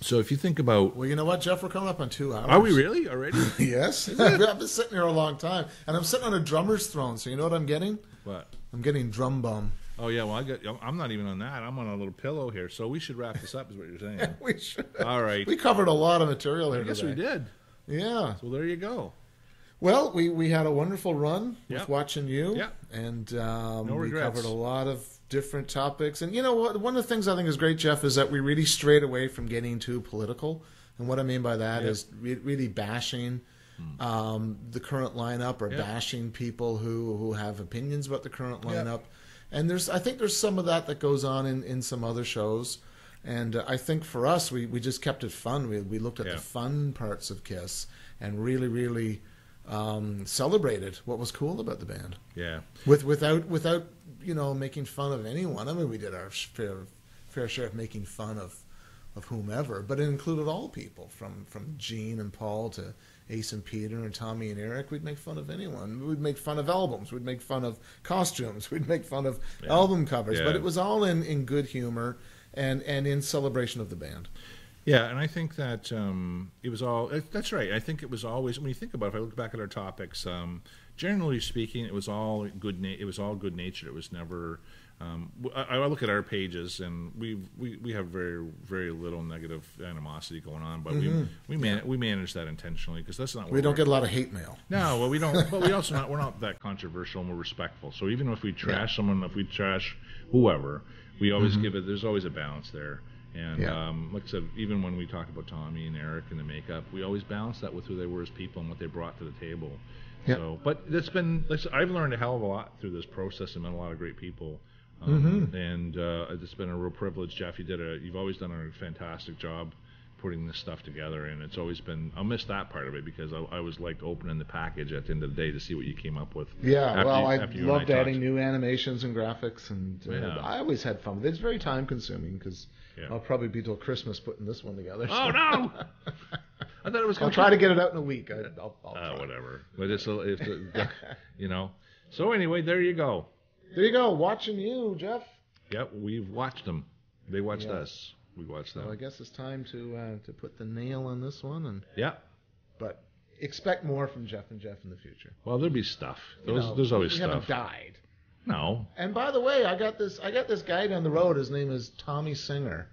So if you think about... Well, you know what, Jeff? We're coming up on 2 hours. Are we really? Already? Yes. I've been sitting here a long time. And I'm sitting on a drummer's throne, so you know what I'm getting? What? I'm getting drum bum. Oh, yeah, well, I'm not even on that. I'm on a little pillow here, so we should wrap this up is what you're saying. We should. All right. We covered a lot of material here I guess today. we did. Yeah. So there you go. Well, we had a wonderful run with Yep. Watchin You. Yep. And No we regrets. covered a lot of different topics. And you know what? One of the things I think is great, Jeff, is that we really strayed away from getting too political. And what I mean by that is really bashing the current lineup or bashing people who have opinions about the current lineup. And I think there's some of that goes on in some other shows. And I think for us, we just kept it fun. We looked at the fun parts of Kiss and really celebrated what was cool about the band. Yeah. Without you know making fun of anyone. I mean, we did our fair share of making fun of whomever, but it included all people from Gene and Paul to Ace and Peter and Tommy and Eric. We'd make fun of anyone. We'd make fun of albums. We'd make fun of costumes. We'd make fun of album covers. But it was all in good humor and in celebration of the band. Yeah, and I think that it was all. That's right. I think it was always. When you think about it, if I look back at our topics, generally speaking, it was all good. It was all good natured. It was never I look at our pages, and we have very very little negative animosity going on, but we manage that intentionally because that's not. We don't get a lot of hate mail. No, well we don't. But we're not that controversial, and we're respectful. So even if we trash someone, if we trash whoever, we always give it. There's always a balance there. And like I said, even when we talk about Tommy and Eric and the makeup, we always balance that with who they were as people and what they brought to the table. Yep. So, but it's been. I've learned a hell of a lot through this process and met a lot of great people. And it's been a real privilege, Jeff. You've always done a fantastic job putting this stuff together, and it's always been. I'll miss that part of it because I was like opening the package at the end of the day to see what you came up with. Yeah, I loved adding new animations and graphics, and I always had fun with it. It's very time consuming because I'll probably be till Christmas putting this one together. Oh no! I thought it was. I'll try to get it out in a week. I'll try. Whatever, but it's you know. So anyway, there you go. There you go, Watchin You, Jeff. Yep, we've watched them. They watched us. We watched them. Well, I guess it's time to put the nail on this one. And but expect more from Jeff and Jeff in the future. Well, there'll be stuff. There's always stuff. We haven't died. No. And by the way, I got this guy down the road. His name is Tommy Singer,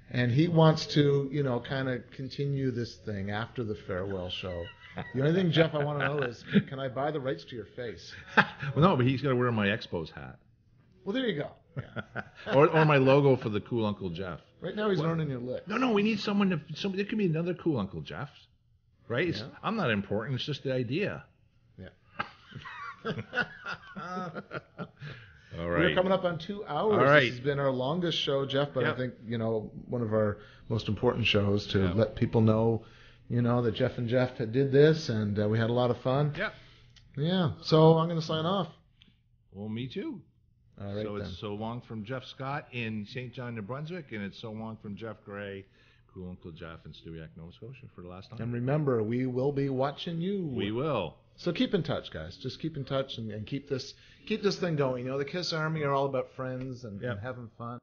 and he wants to kind of continue this thing after the farewell show. The only thing, Jeff, I want to know is, can I buy the rights to your face? Well, no, but he's got to wear my Expos hat. Well, there you go. Yeah. or my logo for the Cool Uncle Jeff. Right now he's learning your lips. No, we need someone there could be another Cool Uncle Jeff, right? Yeah. I'm not important. It's just the idea. Yeah. All right. We're coming up on 2 hours. All right. This has been our longest show, Jeff, but I think, one of our most important shows to let people know, that Jeff and Jeff did this, and we had a lot of fun. Yeah. Yeah. So I'm going to sign off. Well, me too. All right, so it's so long from Jeff Scott in St. John, New Brunswick, and it's so long from Jeff Gray, Cool Uncle Jeff in Stewiacke, Nova Scotia for the last time. And remember, we will be watching you. We will. So keep in touch, guys. Just keep in touch and keep this thing going. The KISS Army are all about friends and having fun.